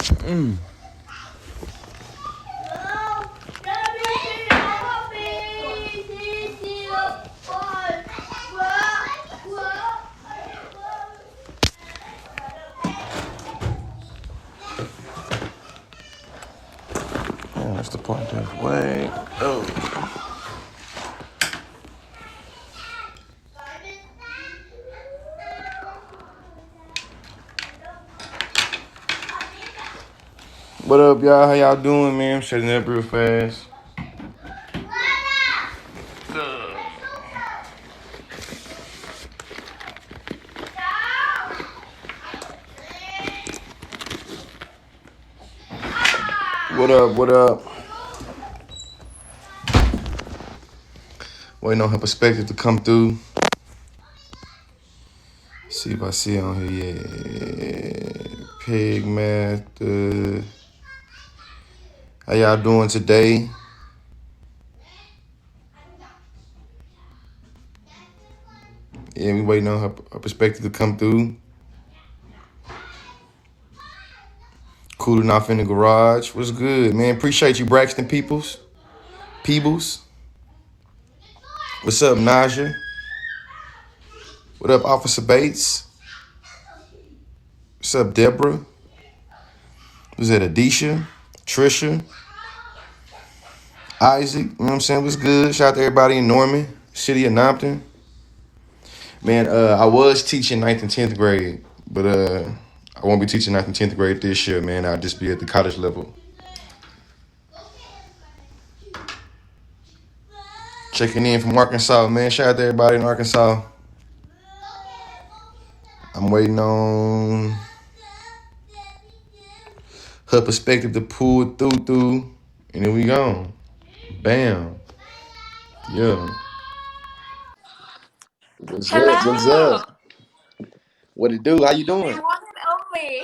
Mm. Yeah, that's the point there. Wait. Oh. What up, y'all? How y'all doing, man? I'm shutting up real fast. What up? What up? Waiting on her perspective to come through. See if I see it on here. Yeah. Pig math. How y'all doing today? Yeah, we waiting on her perspective to come through. Cooling off in the garage. What's good, man? Appreciate you, Braxton Peebles. What's up, Naja? What up, Officer Bates? What's up, Deborah? Who's that, Adisha? Trisha? Isaac? You know what I'm saying? What's good? Shout out to everybody in Norman, city of Nompton. Man, I was teaching 9th and 10th grade, but I won't be teaching 9th and 10th grade this year, man. I'll just be at the college level. Checking in from Arkansas, man. Shout out to everybody in Arkansas. I'm waiting on her perspective to pull through, and then we gone. Bam. Yeah. What's up? What's Hello, up? What it do? How you the doing? one and only,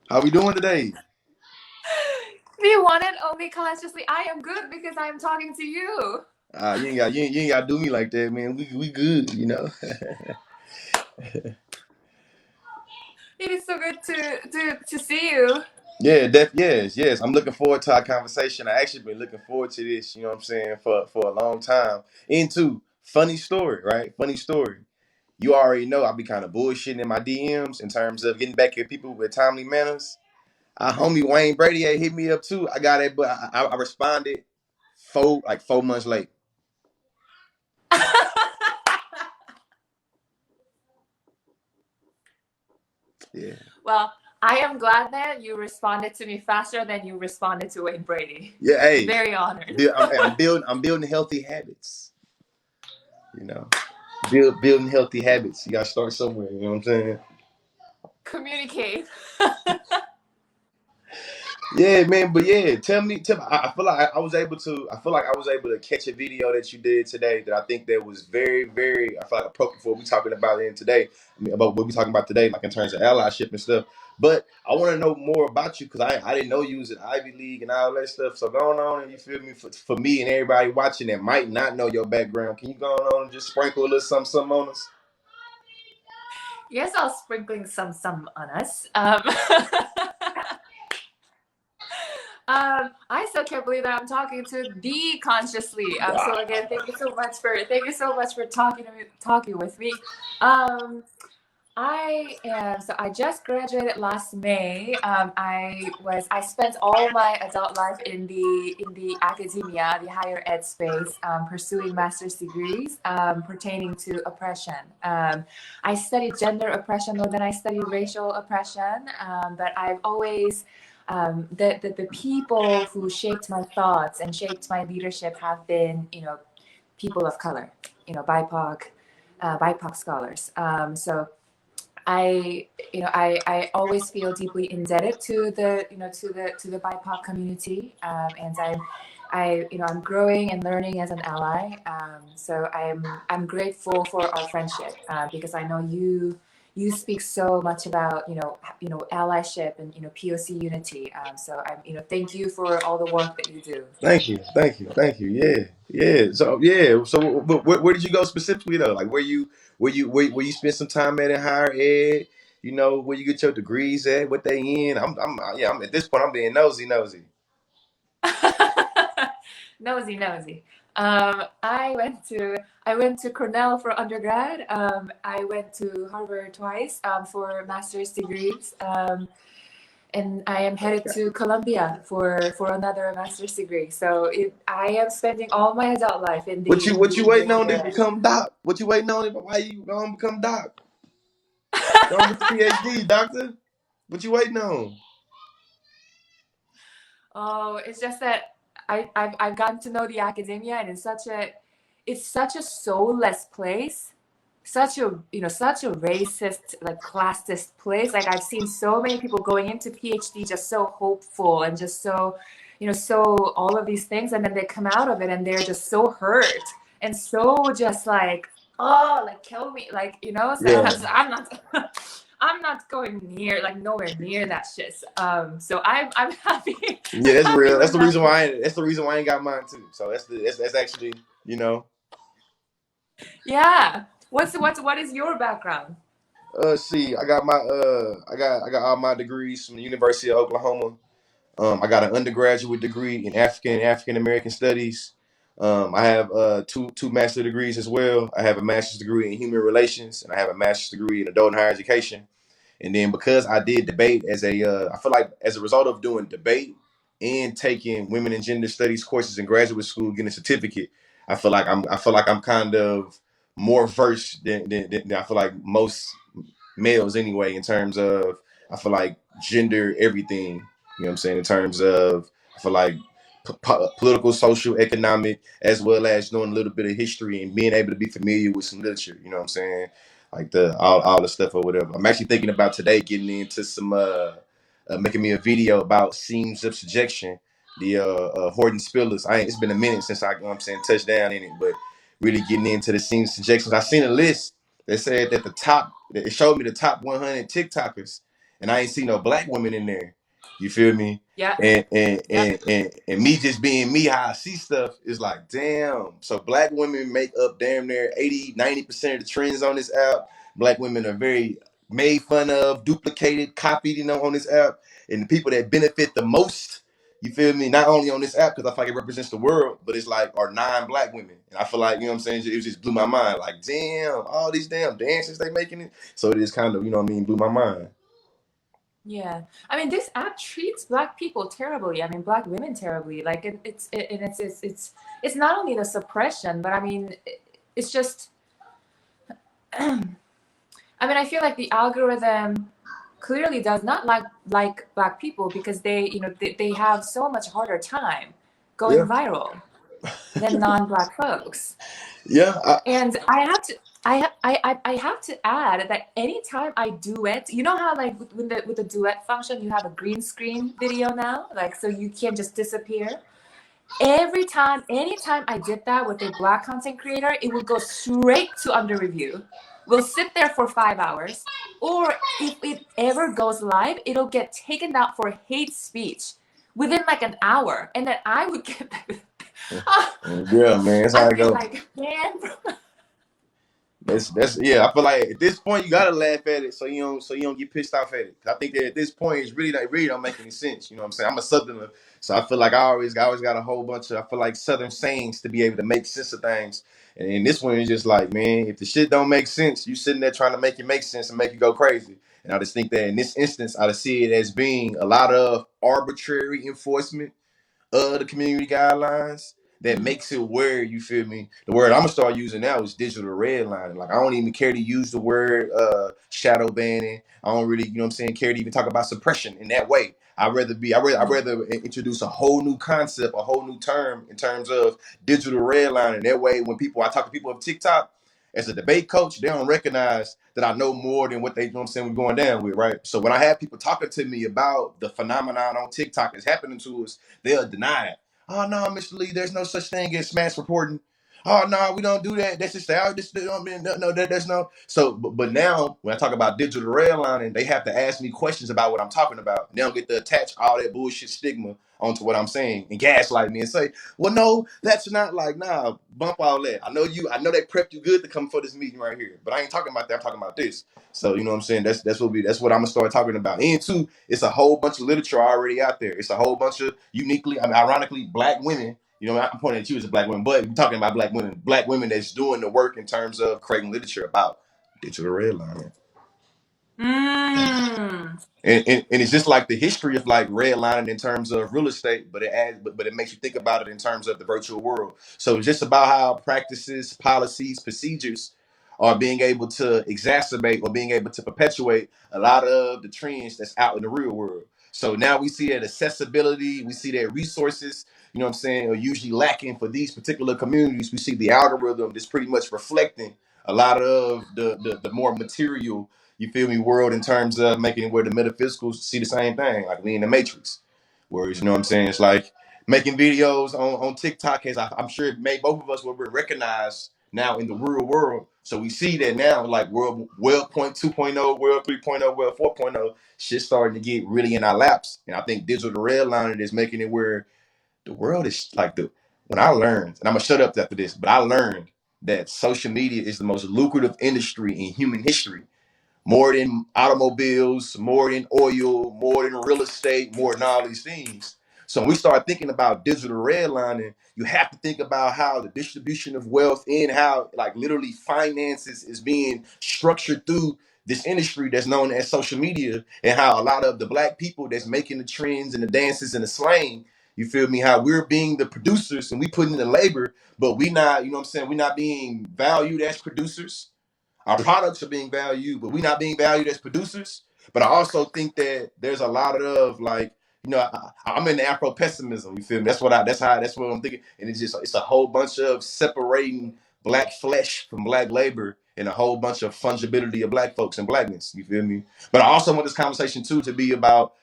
How we doing today? the one and only consciously. I am good because I am talking to you. You ain't got to do me like that, man. We good, you know. It is so good to see you. Yeah, yes. I'm looking forward to our conversation. I actually been looking forward to this, you know what I'm saying, for a long time. Into funny story, right? Funny story. You already know I be kind of bullshitting in my DMs in terms of getting back at people with timely manners. Our homie Wayne Brady had hit me up too. I got it, but I responded 4 months late. Yeah. Well, I am glad that you responded to me faster than you responded to Wayne Brady. Yeah, hey, Very honored. I'm building healthy habits. You know, building healthy habits. You gotta start somewhere. You know what I'm saying? Communicate. Yeah, man. But yeah, tell me. I feel like I was able to. I feel like I was able to catch a video that you did today that I think that was very, very. I feel like appropriate for what we talking about in today. I mean, about what we talking about today, like in terms of allyship and stuff. But I want to know more about you because I didn't know you was in Ivy League and all that stuff. So going on and you feel me for me and everybody watching that might not know your background. Can you go on and just sprinkle a little something on us? Yes, I'll sprinkling some on us. I still can't believe that I'm talking to the consciously. So again, thank you so much for talking with me. I just graduated last May. I spent all my adult life in the academia, the higher ed space, pursuing master's degrees pertaining to oppression. I studied gender oppression more than I studied racial oppression, but I've always the people who shaped my thoughts and shaped my leadership have been, people of color, BIPOC scholars. So I always feel deeply indebted to the BIPOC community, and I'm growing and learning as an ally. So I'm grateful for our friendship because I know you speak so much about allyship and POC unity. So thank you for all the work that you do. Thank you. So where did you go specifically though? Like where you spend some time at in higher ed? You know, where you get your degrees at, what they in. I'm at this point. I'm being nosy. Nosy, nosy. I went to Cornell for undergrad. I went to Harvard twice for master's degrees. And I am headed to Columbia for another master's degree. So I am spending all my adult life in What you the waiting on to US. become doc? What you waiting on? Why you gonna become doc? Don't get your PhD, doctor. What you waiting on? Oh, it's just that I've gotten to know the academia, and it's such a soulless place, such a such a racist, like classist place. Like I've seen so many people going into PhD just so hopeful and just so so all of these things, and then they come out of it and they're just so hurt and so just like, oh, like kill me, like so Yeah, I'm not I'm not going near, like nowhere near that shit. So I'm happy. yeah, I'm that's happy real. with nothing. That's the reason why I ain't got mine too. So that's actually, you know. Yeah. What is your background? See, I got all my degrees from the University of Oklahoma. I got an undergraduate degree in African American studies. I have two master degrees as well. I have a master's degree in human relations, and I have a master's degree in adult and higher education. And then because I did debate I feel like as a result of doing debate and taking women and gender studies courses in graduate school, getting a certificate, I feel like I'm kind of more versed than I feel like most males anyway, in terms of I feel like gender everything. You know what I'm saying? In terms of I feel like political, social, economic, as well as knowing a little bit of history and being able to be familiar with some literature. You know what I'm saying? Like the all the stuff or whatever. I'm actually thinking about today getting into some making me a video about seams of subjection, the Horton Spillers. It's been a minute since you know what I'm saying, touched down in it, but really getting into the seams of subjections. I seen a list that said that it showed me the top 100 TikTokers, and I ain't see no black women in there. You feel me? Yeah. Yep. And me just being me, how I see stuff is like, damn. So black women make up damn near 80-90% of the trends on this app. Black women are very made fun of, duplicated, copied, on this app. And the people that benefit the most, you feel me, not only on this app, because I feel like it represents the world, but it's like are non-black women. And I feel like, you know what I'm saying, it just blew my mind. Like, damn, all these damn dances they making it. So it is kind of, you know what I mean, blew my mind. Yeah. I mean, this app treats black people terribly. I mean, black women terribly. Like and it's not only the suppression, but I mean, it's just. I mean, I feel like the algorithm clearly does not like black people because they have so much harder time going Yeah. viral than non-black folks. Yeah. And I have to I have to add that anytime I duet, you know how like with the duet function you have a green screen video now, like so you can just disappear. Anytime I did that with a black content creator, it would go straight to under review. We'll sit there for 5 hours, or if it ever goes live, it'll get taken down for hate speech within like an hour, and then I would get Yeah, man. That's how I'd it be goes. like, man, That's yeah. I feel like at this point you gotta laugh at it so you don't get pissed off at it. 'Cause I think that at this point it's really don't make any sense. You know what I'm saying? I'm a southerner, so I feel like I always got a whole bunch of I feel like southern sayings to be able to make sense of things. And in this one it's just like, man, if the shit don't make sense, you sitting there trying to make it make sense and make it go crazy. And I just think that in this instance, I just see it as being a lot of arbitrary enforcement of the community guidelines that makes it where you feel me. The word I'm gonna start using now is digital redlining. Like I don't even care to use the word shadow banning. I don't really, you know what I'm saying, care to even talk about suppression in that way. I'd rather introduce a whole new concept, a whole new term in terms of digital redlining. That way when I talk to people of TikTok as a debate coach, they don't recognize that I know more than what they, you know what I'm saying, we're going down with, right? So when I have people talking to me about the phenomenon on TikTok that's happening to us, they'll deny it. Oh no, Mr. Lee, there's no such thing as mass reporting. oh no, we don't do that. That's just out. This, I mean, no, that's no. So, but now when I talk about digital redlining, they have to ask me questions about what I'm talking about. They don't get to attach all that bullshit stigma onto what I'm saying and gaslight me and say, well, no, that's not like, nah, bump all that. I know they prepped you good to come for this meeting right here, but I ain't talking about that. I'm talking about this. So you know what I'm saying? That's what I'm gonna start talking about. And two, it's a whole bunch of literature already out there. It's a whole bunch of uniquely, I mean, ironically, black women. You know, I'm pointing at you as a black woman, but we're talking about black women that's doing the work in terms of creating literature about digital redlining. Mm. And it's just like the history of like redlining in terms of real estate, but it makes you think about it in terms of the virtual world. So it's just about how practices, policies, procedures are being able to exacerbate or being able to perpetuate a lot of the trends that's out in the real world. So now we see that accessibility, we see that resources, you know what I'm saying, are usually lacking for these particular communities. We see the algorithm that's pretty much reflecting a lot of the more material, you feel me, world in terms of making it where the metaphysicals see the same thing, like we in the Matrix. Whereas, you know what I'm saying, it's like making videos on TikTok has, I'm sure it made both of us where we're recognized now in the real world. So we see that now, like world point 2.0, world 3.0, world 4.0, shit's starting to get really in our laps. And I think digital redlining is making it where the world is like when I learned, and I'm gonna shut up after this, but I learned that social media is the most lucrative industry in human history, more than automobiles, more than oil, more than real estate, more than all these things. So when we start thinking about digital redlining, you have to think about how the distribution of wealth and how like literally finances is being structured through this industry that's known as social media, and how a lot of the black people that's making the trends and the dances and the slang, you feel me, how we're being the producers and we put in the labor, but we not, you know what I'm saying, we're not being valued as producers. Our products are being valued, but we're not being valued as producers. But I also think that there's a lot of like, you know, I'm in the Afro pessimism. You feel me? That's what I'm thinking. And it's a whole bunch of separating black flesh from black labor and a whole bunch of fungibility of black folks and blackness. You feel me? But I also want this conversation too to be about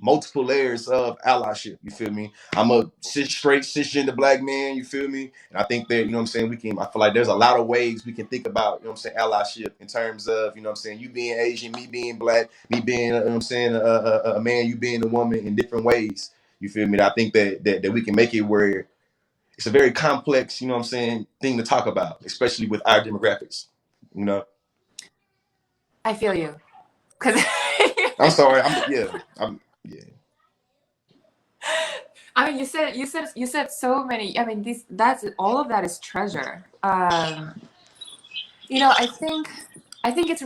multiple layers of allyship. You feel me? I'm a straight cisgender black man. You feel me? And I think that, you know what I'm saying, I feel like there's a lot of ways we can think about, you know what I'm saying, allyship in terms of, you know what I'm saying, you being Asian, me being black, me being, you know what I'm saying, a man, you being a woman in different ways. You feel me? And I think that we can make it where it's a very complex, you know what I'm saying, thing to talk about, especially with our demographics. You know? I feel you. Cause I'm sorry. Yeah. I mean, you said so many. I mean, that's all of that is treasure. You know, I think it's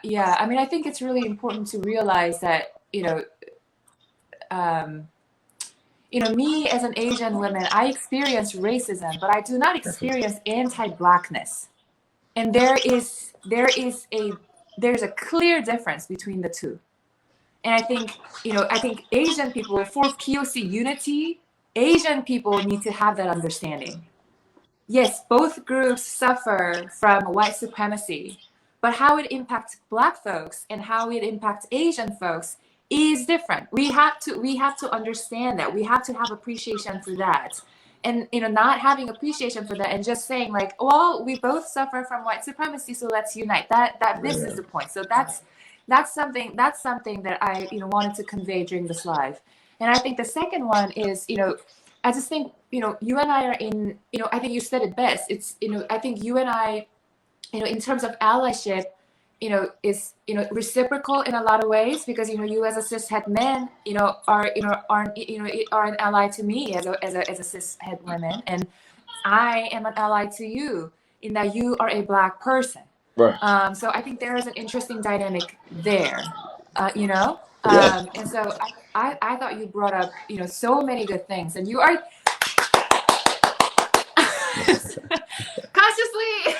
yeah. I mean, I think it's really important to realize that um, me as an Asian woman, I experience racism, but I do not experience anti-blackness. And there's a clear difference between the two. And I think Asian people, for POC unity, Asian people need to have that understanding. Yes, both groups suffer from white supremacy, but how it impacts Black folks and how it impacts Asian folks is different. We have to understand that. We have to have appreciation for that. And not having appreciation for that and just saying like, well, we both suffer from white supremacy, so let's unite. That misses the point. So that's something that I wanted to convey during this live. And I think the second one is, I just think, you and I are in, I think you said it best. It's, I think you and I, in terms of allyship, is, reciprocal in a lot of ways, because, you as a cishet man, are an ally to me as a cishet woman. And I am an ally to you in that you are a Black person. Right. So I think there is an interesting dynamic there, Yeah. and so I thought you brought up, so many good things, and you are consciously.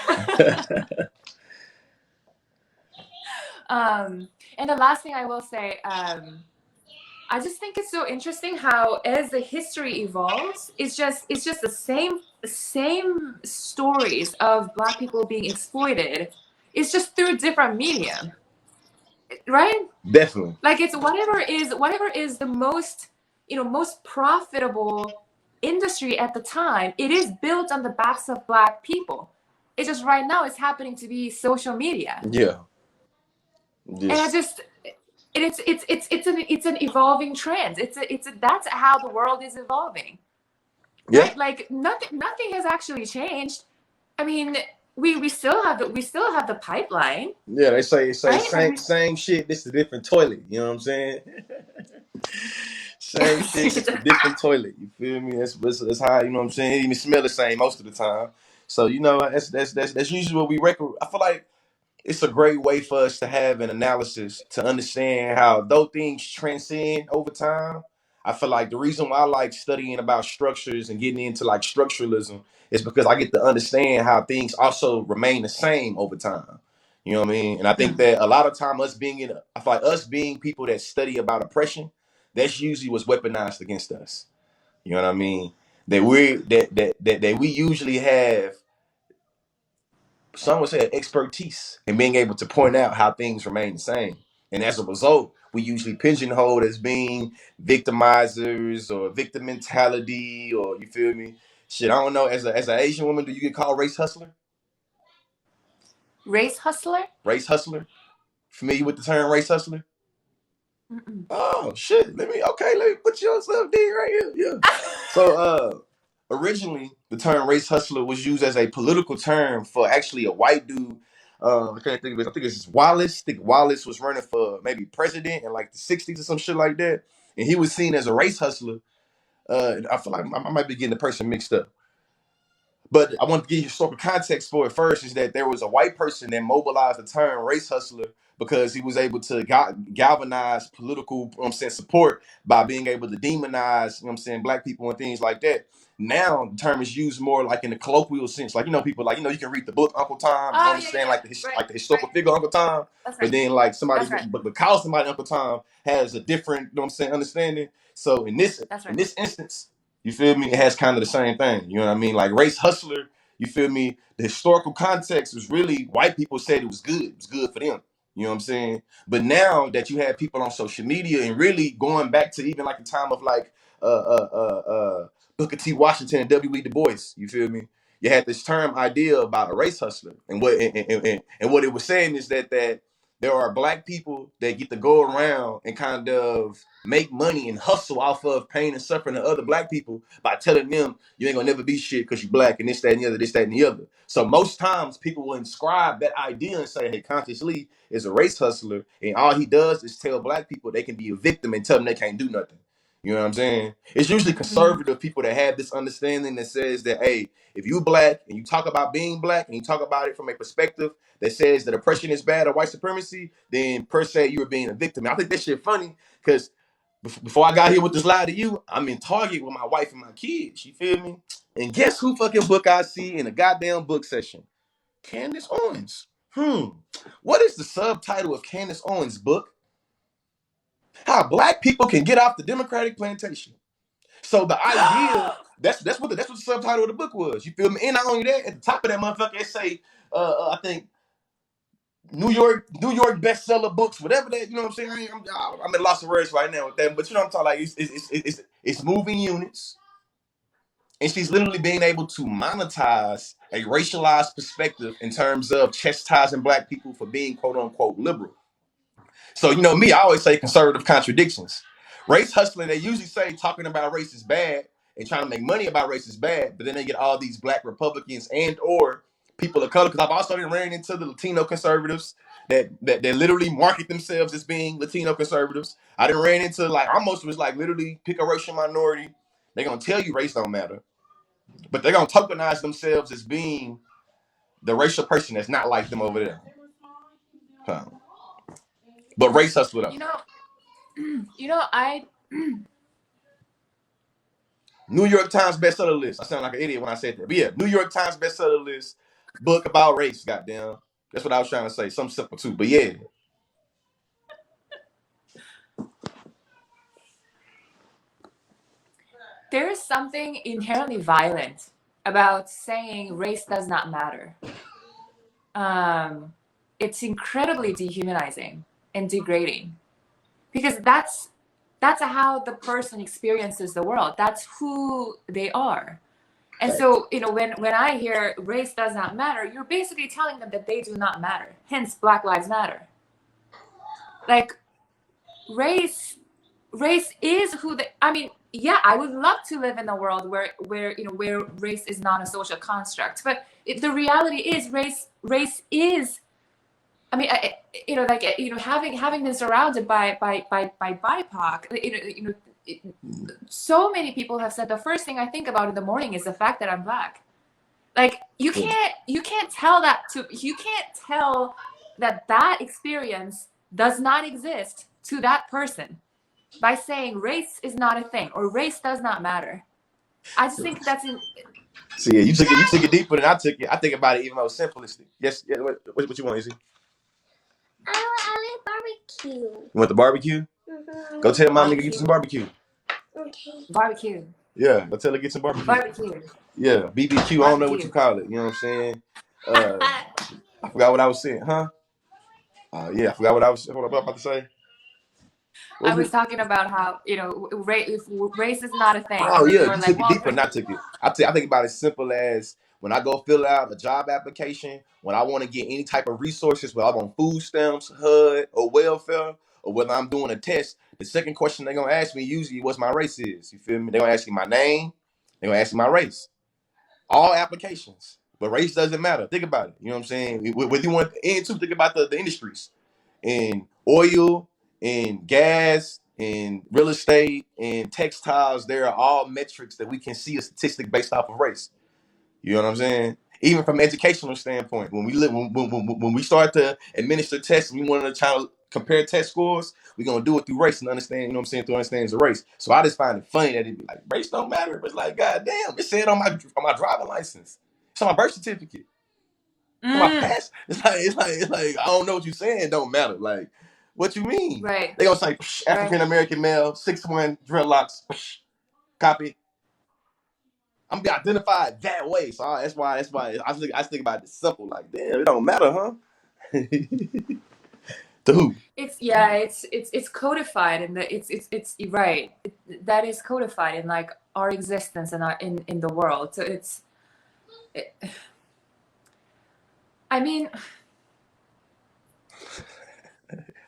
And the last thing I will say, I just think it's so interesting how, as the history evolves, it's just the same stories of Black people being exploited. It's just through different medium, right? Definitely. Like it's whatever is the most most profitable industry at the time, it is built on the backs of Black people. It's just right now it's happening to be social media. Yeah. And I just it's an evolving trend. That's how the world is evolving. Yeah. Right? Like nothing has actually changed. I mean, we still have the pipeline. Yeah, they say Right? same shit, this is a different toilet. You know what I'm saying? Same shit, just a different toilet. You feel me? That's how, you know what I'm saying? It even smell the same most of the time. So, you know, that's usually what we record. I feel like it's a great way for us to have an analysis to understand how those things transcend over time. I feel like the reason why I like studying about structures and getting into like structuralism is because I get to understand how things also remain the same over time. You know what I mean? And I think that a lot of time I feel like us being people that study about oppression, that's usually what's weaponized against us. You know what I mean? That we usually have, some would say, expertise in being able to point out how things remain the same. And as a result, we usually pigeonhole as being victimizers or victim mentality, or you feel me? Shit, I don't know. As an Asian woman, do you get called race hustler? Race hustler? Race hustler? Familiar with the term race hustler? Mm-mm. Oh shit. Let me put yourself D right here. Yeah. So originally the term race hustler was used as a political term for actually a white dude. I can't think of it. I think it's Wallace. I think Wallace was running for maybe president in like the 60s or some shit like that. And he was seen as a race hustler. I feel like I might be getting the person mixed up. But I want to give you historical context for it first, is that there was a white person that mobilized the term race hustler because he was able to galvanize political, you know what I'm saying, support by being able to demonize, you know what I'm saying, black people and things like that. Now the term is used more like in the colloquial sense. Like, you know, people like, you know, you can read the book Uncle Tom, you Oh understand yeah. like Right. like the historical figure Uncle Tom. That's But right. then like somebody, That's right. but because somebody Uncle Tom has a different, you know what I'm saying, understanding. So in this That's in right. this instance, you feel me? It has kind of the same thing. You know what I mean? Like race hustler, you feel me? The historical context was really white people said it was good. It was good for them. You know what I'm saying? But now that you have people on social media and really going back to even like the time of like Booker T. Washington and W. E. Du Bois, you feel me? You had this term idea about a race hustler. And what it was saying is that there are black people that get to go around and kind of make money and hustle off of pain and suffering of other black people by telling them you ain't gonna never be shit because you black and this, that, and the other, this, that, and the other. So most times people will inscribe that idea and say, hey, Conscious Lee is a race hustler, and all he does is tell black people they can be a victim and tell them they can't do nothing. You know what I'm saying? It's usually Mm-hmm. conservative people that have this understanding that says that, hey, if you black and you talk about being black and you talk about it from a perspective that says that oppression is bad or white supremacy, then per se you are being a victim. I think that shit funny because before I got here with this lie to you, I'm in Target with my wife and my kids. You feel me? And guess who fucking book I see in a goddamn book session? Candace Owens. What is the subtitle of Candace Owens' book? How black people can get off the Democratic plantation. So the idea, that's what the subtitle of the book was. You feel me? And not only that, at the top of that motherfucker, it say, I think New York bestseller books, whatever that. You know what I'm saying? I'm at lots of words right now with that, but you know what I'm talking like. It's moving units, and she's literally being able to monetize a racialized perspective in terms of chastising black people for being quote unquote liberal. So, you know me, I always say conservative contradictions. Race hustling, they usually say talking about race is bad and trying to make money about race is bad, but then they get all these black Republicans and or people of color. Because I've also ran into the Latino conservatives that literally market themselves as being Latino conservatives. I done ran into like almost was like literally pick a racial minority. They're gonna tell you race don't matter, but they're gonna tokenize themselves as being the racial person that's not like them over there. Huh. But race hustle though. You know, I New York Times bestseller list. I sound like an idiot when I said that. But yeah, New York Times bestseller list. Book about race, goddamn. That's what I was trying to say. Something simple too. But yeah. there is something inherently violent about saying race does not matter. It's incredibly dehumanizing and degrading because That's how the person experiences the world. That's who they are. And Facts. so, when I hear race does not matter, you're basically telling them that they do not matter. Hence, Black Lives Matter. Like, race is who they. I mean, yeah, I would love to live in a world where race is not a social construct. But the reality is, race is. I mean, having been surrounded by BIPOC, so many people have said the first thing I think about in the morning is the fact that I'm Black. Like, you can't tell that experience does not exist to that person by saying race is not a thing or race does not matter. I just think that's So yeah, you took it deeper than I took it. I think about it even more simplistic. Yes, yeah. What you want, Izzy? I like barbecue. You want the barbecue? Go tell mom to get you some barbecue. Okay. barbecue. Yeah, go tell her to get some barbecue. Barbecue. Yeah, BBQ. I don't know what you call it. You know what I'm saying? I forgot what I was saying, huh? Yeah, I forgot what I was about to say. I was talking about how race is not a thing. Oh yeah, Or you like, took it deeper than I took it. I think about it as simple as when I go fill out a job application, when I want to get any type of resources, whether I'm on food stamps, HUD, or welfare, or whether I'm doing a test, the second question they're gonna ask me usually what's my race is. You feel me? They're gonna ask you my name, they're gonna ask you my race. All applications. But race doesn't matter. Think about it. You know what I'm saying? Whether you want and too, think about the industries. In oil, in gas, in real estate, in textiles, there are all metrics that we can see a statistic based off of race. You know what I'm saying? Even from an educational standpoint, when we start to administer tests, we want to try to compare test scores. We're gonna do it through race and understand. You know what I'm saying? Through understanding the race. So I just find it funny that it be like race don't matter. But it's like, God damn, it said on my driving license. It's on my birth certificate. It's on my pass. It's like I don't know what you're saying. Don't matter. Like, what you mean? right. They gonna say African American male, 6'1", dreadlocks. Copy. I'm gonna be identified that way. So that's why I think about it simple. Like, damn, it don't matter, huh? To who? It's codified in it's right. That is codified in like our existence and in the world. So I mean,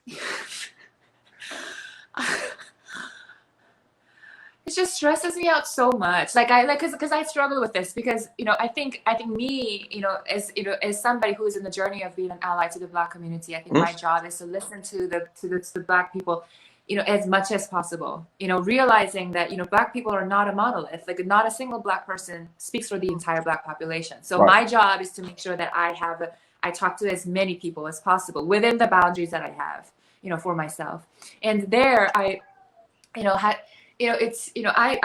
it just stresses me out so much. Because I struggle with this because I think me as somebody who is in the journey of being an ally to the Black community, I think my job is to listen to the Black people, as much as possible. Realizing that Black people are not a monolith. Like, not a single Black person speaks for the entire Black population. So my job is to make sure that I talk to as many people as possible within the boundaries that I have, for myself. And there I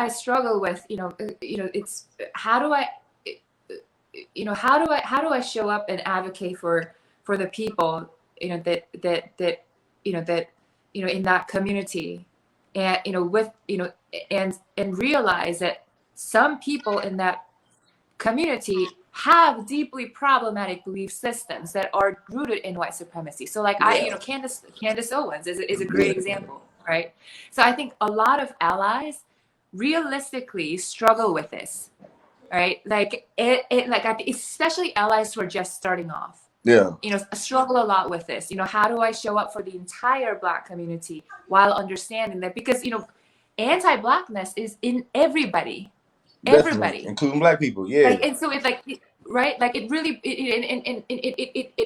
struggle with it's how do I show up and advocate for the people that in that community, and with and realize that some people in that community have deeply problematic belief systems that are rooted in white supremacy. So like Candace Owens is a great example, right? So I think a lot of allies realistically struggle with this, right? Like especially allies who are just starting off. Yeah. Struggle a lot with this. How do I show up for the entire Black community while understanding that because anti-Blackness is in everybody. Definitely. Everybody, including Black people, yeah. And so it's like, right? Like, it really,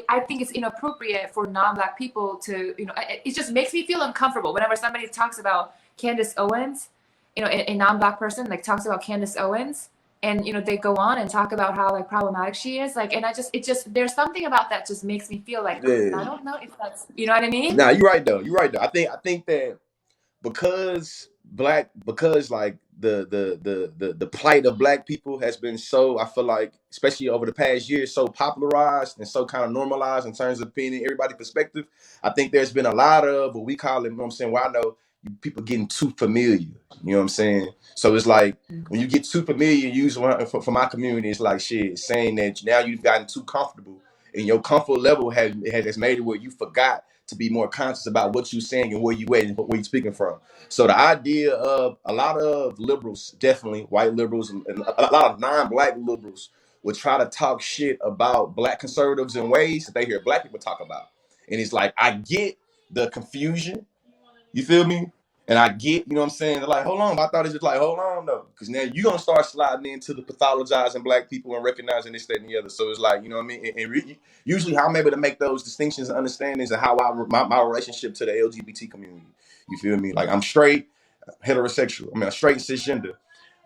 I think it's inappropriate for non-Black people to, it just makes me feel uncomfortable whenever somebody talks about Candace Owens, a non-Black person, like, talks about Candace Owens, and they go on and talk about how like problematic she is, like, and there's something about that just makes me feel like, I don't know if that's, you know what I mean? Nah, you're right though. I think that because like the plight of Black people has been so, I feel like, especially over the past year, so popularized and so kind of normalized in terms of being in everybody's perspective. I think there's been a lot of what we call it, you know what I'm saying? Well, I know people getting too familiar, you know what I'm saying? So it's like when you get too familiar, usually for my community, it's like shit, saying that now you've gotten too comfortable and your comfort level has made it where you forgot to be more conscious about what you're saying and where you at and where you're speaking from. So the idea of a lot of liberals, definitely white liberals and a lot of non-black liberals, would try to talk shit about black conservatives in ways that they hear black people talk about. And it's like, I get the confusion, you feel me? And I get, you know what I'm saying? They're like, hold on, I thought it's just like, hold on though. Because now you're going to start sliding into the pathologizing black people and recognizing this, that, and the other. So it's like, you know what I mean? And usually how I'm able to make those distinctions and understandings and how my relationship to the LGBT community. You feel me? Like I'm straight, heterosexual. I'm straight cisgender.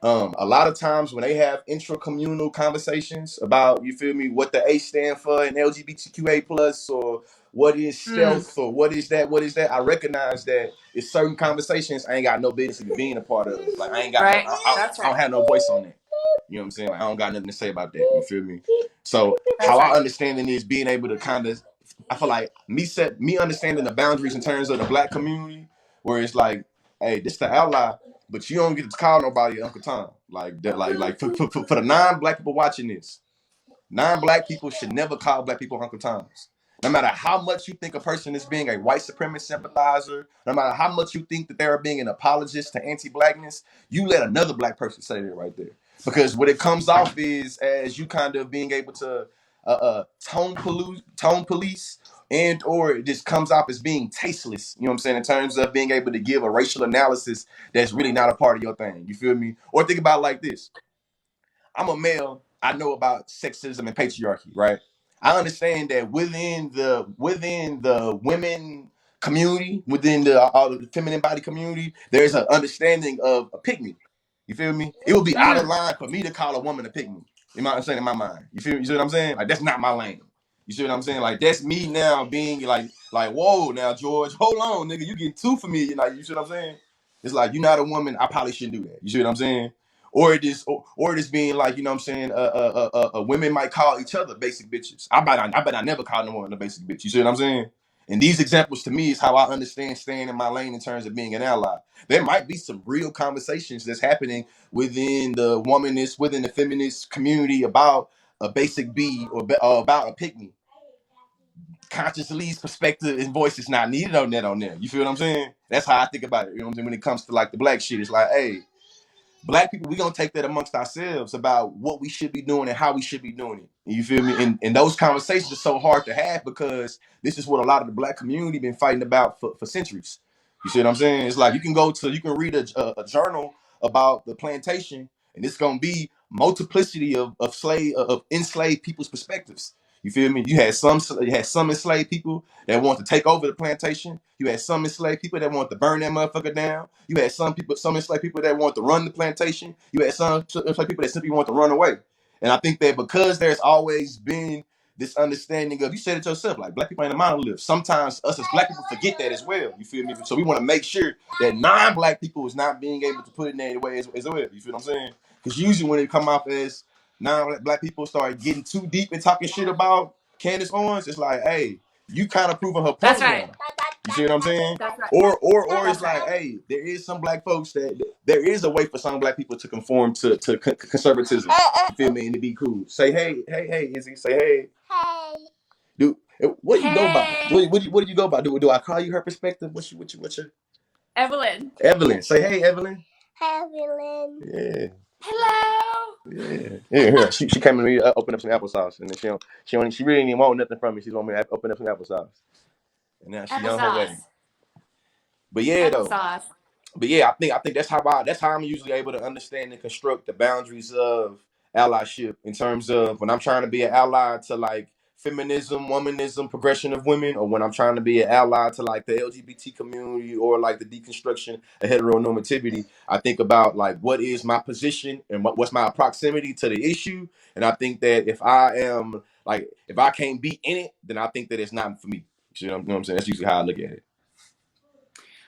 A lot of times when they have intra-communal conversations about, you feel me, what the A stand for in LGBTQA plus, or what is stealth, or what is that, I recognize that it's certain conversations I ain't got no business being a part of. Like I ain't got Right. no, I don't have no voice on that. You know what I'm saying? Like, I don't got nothing to say about that. You feel me? So That's how I right. understand it is being able to kind of, I feel like me understanding the boundaries in terms of the black community, where it's like, hey, this the ally, but you don't get to call nobody Uncle Tom. Like that, like for the non-black people watching this, non-black people should never call black people Uncle Toms. No matter how much you think a person is being a white supremacist sympathizer, no matter how much you think that they're being an apologist to anti-blackness, you let another black person say that right there. Because what it comes off is as you kind of being able to tone police, and or it just comes off as being tasteless, you know what I'm saying, in terms of being able to give a racial analysis that's really not a part of your thing. You feel me? Or think about it like this. I'm a male. I know about sexism and patriarchy, right? I understand that within the women community, within the all the feminine body community, there's an understanding of a pick me. You feel me? It would be out of line for me to call a woman a pick me. You know what I'm saying? In my mind, you feel? You see what I'm saying? Like that's not my lane. You see what I'm saying? Like that's me now being like whoa, now George, hold on, nigga, you getting too familiar. Like you see what I'm saying? It's like you're not a woman. I probably shouldn't do that. You see what I'm saying? Or it is being like, you know what I'm saying, women might call each other basic bitches. I bet I never call no one a basic bitch. You see what I'm saying? And these examples to me is how I understand staying in my lane in terms of being an ally. There might be some real conversations that's happening within within the feminist community about a basic B or about a pick me. Consciously's perspective and voice is not needed on that. You feel what I'm saying? That's how I think about it. You know what I'm saying? When it comes to like the black shit, it's like, hey, black people, we gonna take that amongst ourselves about what we should be doing and how we should be doing it. You feel me? And those conversations are so hard to have because this is what a lot of the black community been fighting about for centuries. You see what I'm saying? It's like you can read a journal about the plantation, and it's gonna be multiplicity of enslaved people's perspectives. You feel me? You had some enslaved people that want to take over the plantation. You had some enslaved people that want to burn that motherfucker down. You had some enslaved people that want to run the plantation. You had some enslaved people that simply want to run away. And I think that because there's always been this understanding of, you said it yourself, like black people ain't a monolith. Sometimes us as black people forget that as well. You feel me? So we want to make sure that non-black people is not being able to put it in that way as well. You feel what I'm saying? Because usually when it come off as non-black people start getting too deep and talking shit about Candace Owens, it's like, hey, you kind of proving her That's point right. now. You see what I'm saying? That's right. Or it's That's like, right. hey, there is some black folks that there is a way for some black people to conform to conservatism. You feel me? And to be cool. Say hey, Izzy. Say hey. Hey. Dude, what do you go by? Hey, What do you go by? Do I call you Herspective? What's your Evelyn. Evelyn? Say hey, Evelyn. Hi, Evelyn. Yeah. Hello. Yeah. She came to me to open up some applesauce, and then she really didn't want nothing from me. She want me to open up some applesauce, and now she on her way. Applesauce. But yeah, though. Applesauce. But yeah, I think that's how I'm usually able to understand and construct the boundaries of allyship in terms of when I'm trying to be an ally to like feminism, womanism, progression of women, or when I'm trying to be an ally to like the LGBT community or like the deconstruction of heteronormativity. I think about like what is my position and what's my proximity to the issue, and I think that if I can't be in it, then I think that it's not for me. You know what I'm saying? That's usually how I look at it.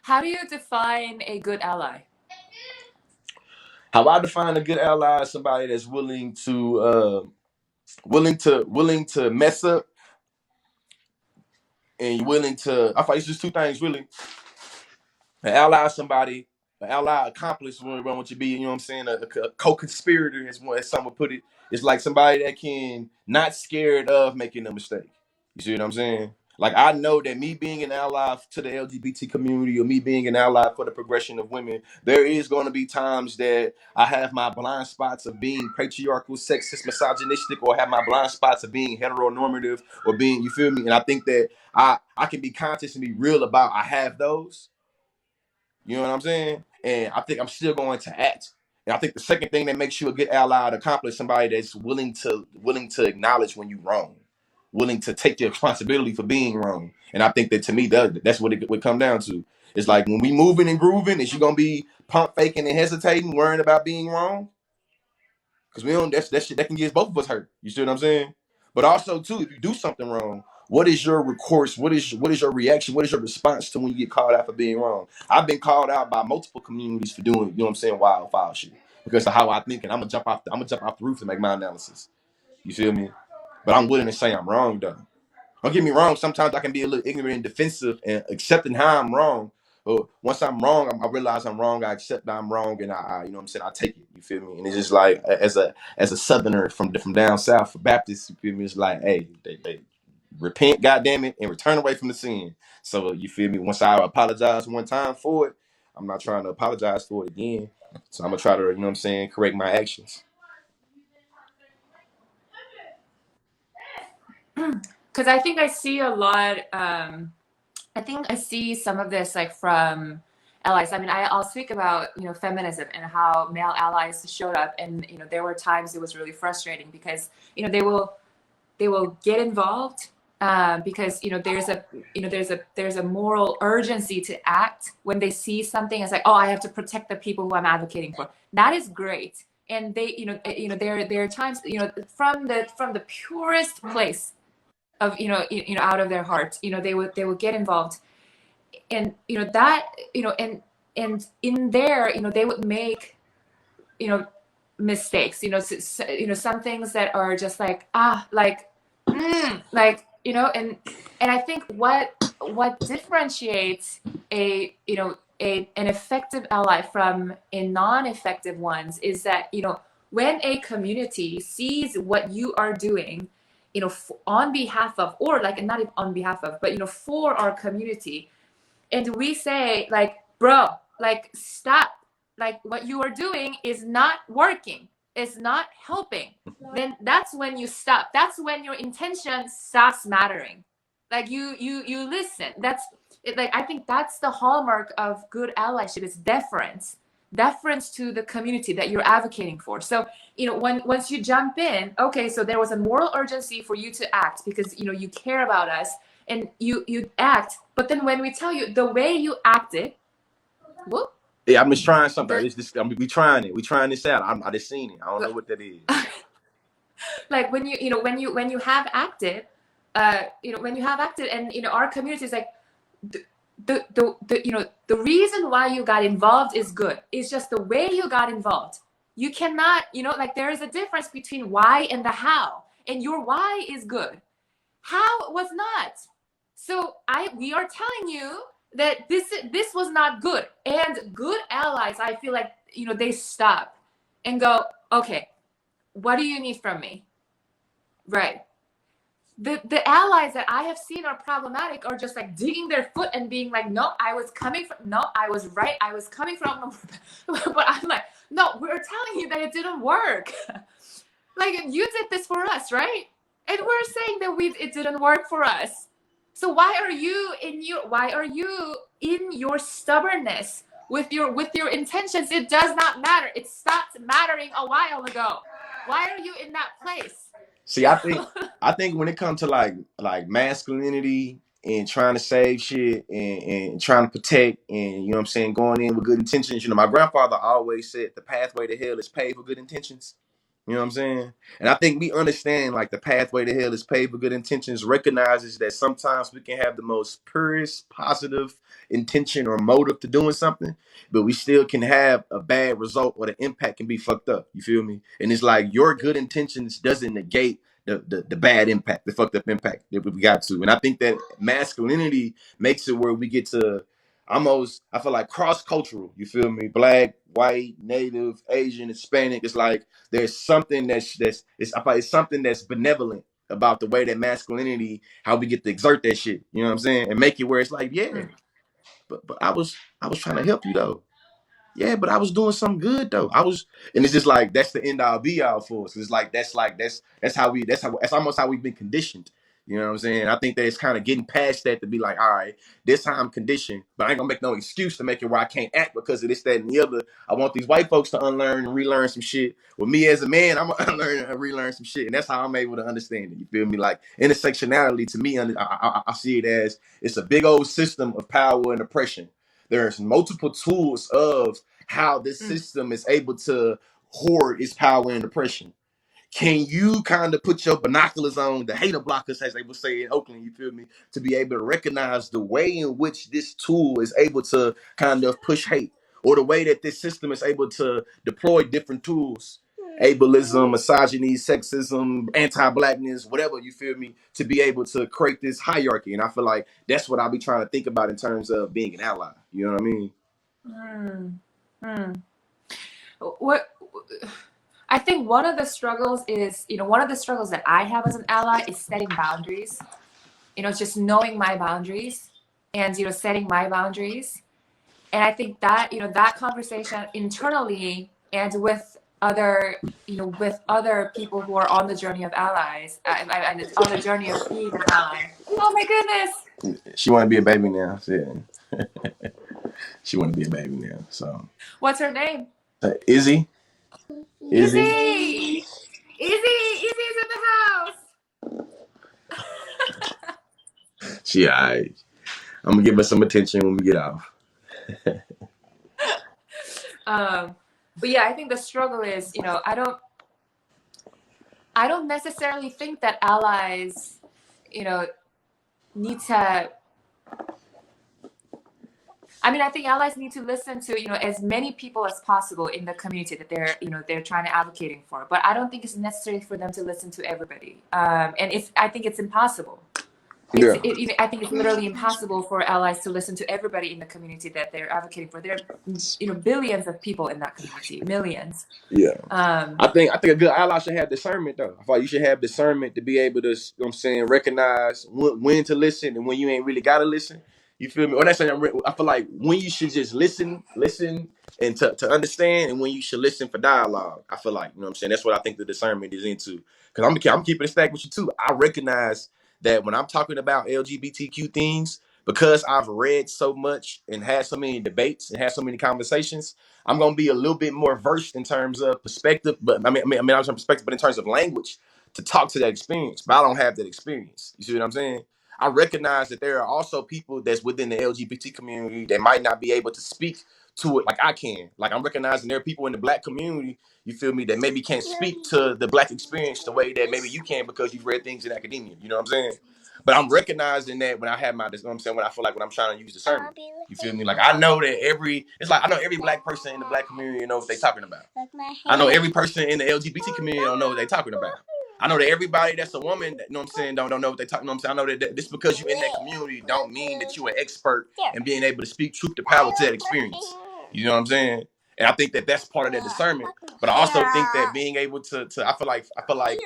How do you define a good ally? How I define a good ally is somebody that's willing to mess up and willing to. I thought it's just two things really. An ally is somebody an ally accomplice when you be, you know what I'm saying, a co-conspirator, as some would put it. It's like somebody that can not scared of making a mistake. You see what I'm saying? Like, I know that me being an ally to the LGBT community, or me being an ally for the progression of women, there is going to be times that I have my blind spots of being patriarchal, sexist, misogynistic, or have my blind spots of being heteronormative, or being, you feel me? And I think that I can be conscious and be real about I have those. You know what I'm saying? And I think I'm still going to act. And I think the second thing that makes you a good ally to accomplish, somebody that's willing to acknowledge when you're wrong, willing to take your responsibility for being wrong. And I think that, to me, that's what it would come down to. It's like, when we moving and grooving, is you gonna be pump faking and hesitating, worrying about being wrong? Because we don't. That shit that can get both of us hurt. You see what I'm saying? But also too, if you do something wrong, what is your recourse? What is your reaction? What is your response to when you get called out for being wrong? I've been called out by multiple communities for doing, you know what I'm saying, wild foul shit, because of how I think, and I'm gonna jump off the roof to make my analysis. You feel me? But I'm willing to say I'm wrong though. Don't get me wrong. Sometimes I can be a little ignorant and defensive and accepting how I'm wrong. But once I'm wrong, I realize I'm wrong. I accept that I'm wrong, and I, you know what I'm saying, I take it. You feel me? And it's just like, as a Southerner from down south, for Baptists, you feel me? It's like, hey, they repent, goddamn it, and return away from the sin. So you feel me? Once I apologize one time for it, I'm not trying to apologize for it again. So I'm gonna try to, you know what I'm saying, correct my actions. Because I think I see a lot. I think I see some of this like from allies. I mean, I'll speak about, feminism and how male allies showed up, and there were times it was really frustrating because they will get involved, because there's a moral urgency to act when they see something. It's like, oh, I have to protect the people who I'm advocating for. That is great, and they there are times, from the purest place of, out of their heart, they would get involved, and that, and in there, they would make, mistakes, some things that are just like, like, and I think what differentiates an effective ally from a non-effective ones is that, when a community sees what you are doing, on behalf of, or like not on behalf of, but for our community, and we say like, bro, like, stop, like what you are doing is not working, it's not helping, then that's when you stop. That's when your intention stops mattering. Like, you listen. That's it. Like, I think that's the hallmark of good allyship, is deference to the community that you're advocating for. So, once you jump in, okay, so there was a moral urgency for you to act because, you care about us, and you act. But then when we tell you the way you acted, whoop. Yeah, I'm just trying something. We trying it. We trying this out. I just seen it. I don't know what that is. Like, when you have acted, and our community is like, the reason why you got involved is good. It's just the way you got involved. You cannot, like, there is a difference between why and the how, and your why is good. How was not. So we are telling you that this was not good. And good allies, I feel like, they stop and go, okay, what do you need from me? Right. The allies that I have seen are problematic are just like digging their foot and being like, no, I was right, I was coming from. But I'm like, no, we're telling you that it didn't work. Like, you did this for us, right? And we're saying that it didn't work for us. So why are you in your stubbornness with your intentions? It does not matter. It stopped mattering a while ago. Why are you in that place? See, I think when it comes to like masculinity and trying to save shit and trying to protect, and, you know what I'm saying, going in with good intentions. My grandfather always said the pathway to hell is paved with good intentions. You know what I'm saying? And I think we understand, like, the pathway to hell is paved with good intentions, recognizes that sometimes we can have the most purest positive intention or motive to doing something, but we still can have a bad result, or the impact can be fucked up. You feel me? And it's like, your good intentions doesn't negate the bad impact, the fucked up impact that we got to. And I think that masculinity makes it where we get to, almost, I feel like cross-cultural, you feel me? Black, white, native, Asian, Hispanic. It's like there's something I feel like it's something that's benevolent about the way that masculinity, how we get to exert that shit. You know what I'm saying? And make it where it's like, yeah, but I was trying to help you though. Yeah, but I was doing something good though. And it's just like that's the end all be all for us. It's like that's almost how we've been conditioned. You know what I'm saying? I think that it's kind of getting past that to be like, all right, this how I'm conditioned, but I ain't gonna make no excuse to make it where I can't act because of this, that, and the other. I want these white folks to unlearn and relearn some shit. With me as a man, I'm gonna unlearn and relearn some shit, and that's how I'm able to understand it. You feel me? Like intersectionality to me, I see it as it's a big old system of power and oppression. There's multiple tools of how this system is able to hoard its power and oppression. Can you kind of put your binoculars on, the hater blockers, as they would say in Oakland, you feel me, to be able to recognize the way in which this tool is able to kind of push hate, or the way that this system is able to deploy different tools, ableism, misogyny, sexism, anti-blackness, whatever, you feel me, to be able to create this hierarchy. And I feel like that's what I'll be trying to think about in terms of being an ally. You know what I mean? What I think one of the struggles is, one of the struggles that I have as an ally is setting boundaries. Just knowing my boundaries and, setting my boundaries. And I think that, that conversation internally and with other, with other people who are on the journey of allies and on the journey of being an ally. Oh my goodness. She want to be a baby now. Yeah. She want to be a baby now. So. What's her name? Izzy. Izzy. Izzy's in the house. She alright. I'm gonna give her some attention when we get off. But yeah, I think the struggle is, I don't necessarily think that allies, need to. I think allies need to listen to, as many people as possible in the community that they're trying to advocating for. But I don't think it's necessary for them to listen to everybody. And I think it's impossible. I think it's literally impossible for allies to listen to everybody in the community that they're advocating for. There are, billions of people in that community, millions. Yeah. I think a good ally should have discernment though. I thought you should have discernment to be able to, recognize when to listen and when you ain't really gotta listen. You feel me? Or that's I feel like when you should just listen and to understand, and when you should listen for dialogue. I feel like, that's what I think the discernment is into. Because I'm keeping it stacked with you too. I recognize that when I'm talking about LGBTQ things, because I've read so much and had so many debates and had so many conversations, I'm gonna be a little bit more versed in terms of perspective. But I'm from perspective, but in terms of language to talk to that experience. But I don't have that experience. You see what I'm saying? I recognize that there are also people that's within the LGBT community that might not be able to speak to it like I can. Like I'm recognizing there are people in the Black community, you feel me, that maybe can't speak to the Black experience the way that maybe you can because you've read things in academia. You know what I'm saying? But I'm recognizing that when I have my, when I feel like when I'm trying to use discernment. You feel me? Like I know that I know every Black person in the Black community knows what they're talking about. I know every person in the LGBT community don't know what they're talking about. I know that everybody that's a woman, don't know what they talking. I know that just because you're in that community don't mean that you're an expert and being able to speak truth to power to that experience. You know what I'm saying? And I think that that's part of that discernment. But I also think that being able to I feel like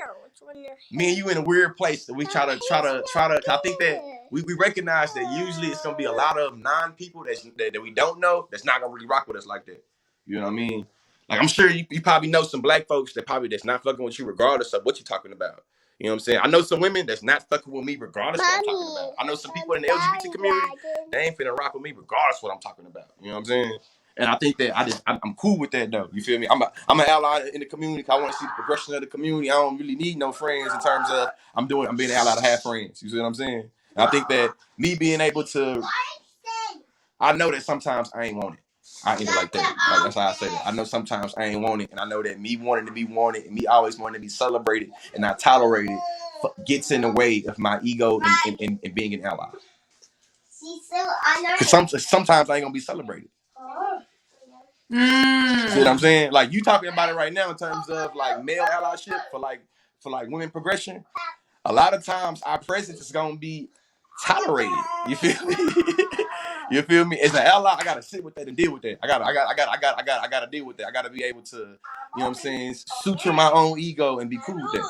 me and you in a weird place that we try to. I think that we recognize that usually it's gonna be a lot of non-people that we don't know that's not gonna really rock with us like that. You know what I mean? Like I'm sure you probably know some Black folks that's not fucking with you regardless of what you're talking about. You know what I'm saying? I know some women that's not fucking with me regardless of what I'm talking about. I know some people in the LGBT community, they ain't finna rock with me regardless of what I'm talking about. You know what I'm saying? And I think that I'm cool with that though. You feel me? I'm an ally in the community. I want to see the progression of the community. I don't really need no friends in terms of I'm being an ally to have friends. You see what I'm saying? And I think that me being able to, I know that sometimes I ain't want it. I end it like that. Like that's how I say that. I know sometimes I ain't want it, and I know that me wanting to be wanted and me always wanting to be celebrated and not tolerated gets in the way of my ego and being an ally. Because sometimes I ain't gonna be celebrated. See what I'm saying? Like you talking about it right now in terms of like male allyship for like women progression. A lot of times our presence is gonna be tolerated. You feel me? You feel me? As an ally, I gotta sit with that and deal with that. I gotta deal with that. I gotta be able to, you know what I'm saying, suture my own ego and be cool with that.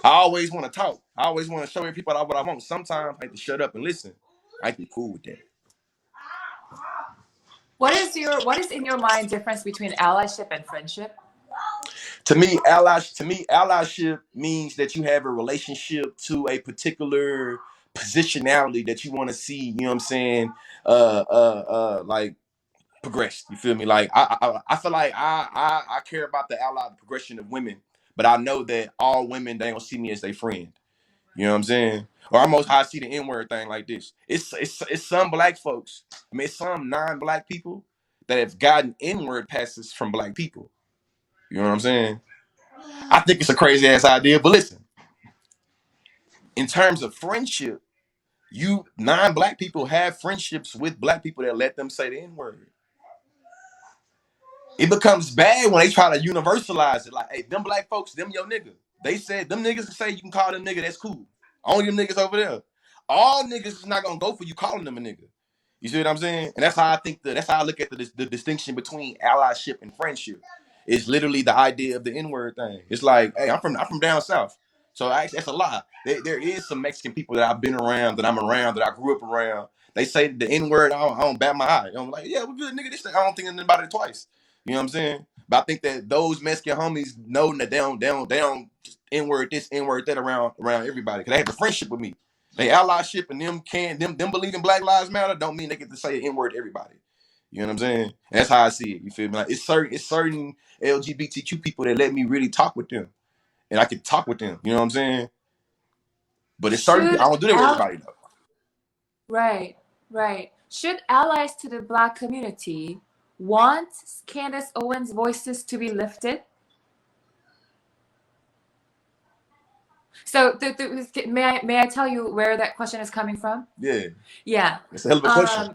I always want to talk. I always want to show people what I want. Sometimes I have to shut up and listen. I have to be cool with that. What is in your mind difference between allyship and friendship? To me, allyship means that you have a relationship to a particular positionality that you want to see, you know what I'm saying, like progress. You feel me? Like I feel like I care about the allied progression of women, but I know that all women, they don't see me as their friend. You know what I'm saying? Or almost how I see the N-word thing like this. It's some black folks, I mean, it's some non-black people that have gotten N-word passes from black people. You know what I'm saying? I think it's a crazy ass idea, but listen, in terms of friendship, you non-black people have friendships with black people that let them say the N-word. It becomes bad when they try to universalize it. Like, hey, them black folks, them your nigga. They said them niggas can say you can call them nigga, that's cool. Only them niggas over there. All niggas is not gonna go for you calling them a nigga. You see what I'm saying? And that's how I think that's how I look at the distinction between allyship and friendship. It's literally the idea of the N-word thing. It's like, hey, I'm from down south. So that's a lie. There is some Mexican people that I've been around, that I'm around, that I grew up around. They say the N-word, I don't bat my eye. I'm like, yeah, we're good, nigga. This thing, I don't think anything about it twice. You know what I'm saying? But I think that those Mexican homies know that they don't N-word this, N-word that around everybody. Cause they have a friendship with me. They allyship and them believe in Black Lives Matter don't mean they get to say N-word to everybody. You know what I'm saying? And that's how I see it. You feel me? Like it's certain LGBTQ people that let me really talk with them. And I can talk with them. You know what I'm saying? But it's certain Should I don't do that with everybody though. right. Should allies to the Black community want Candace Owens' voices to be lifted? So may I tell you where that question is coming from? Yeah. Yeah. It's a hell of a question.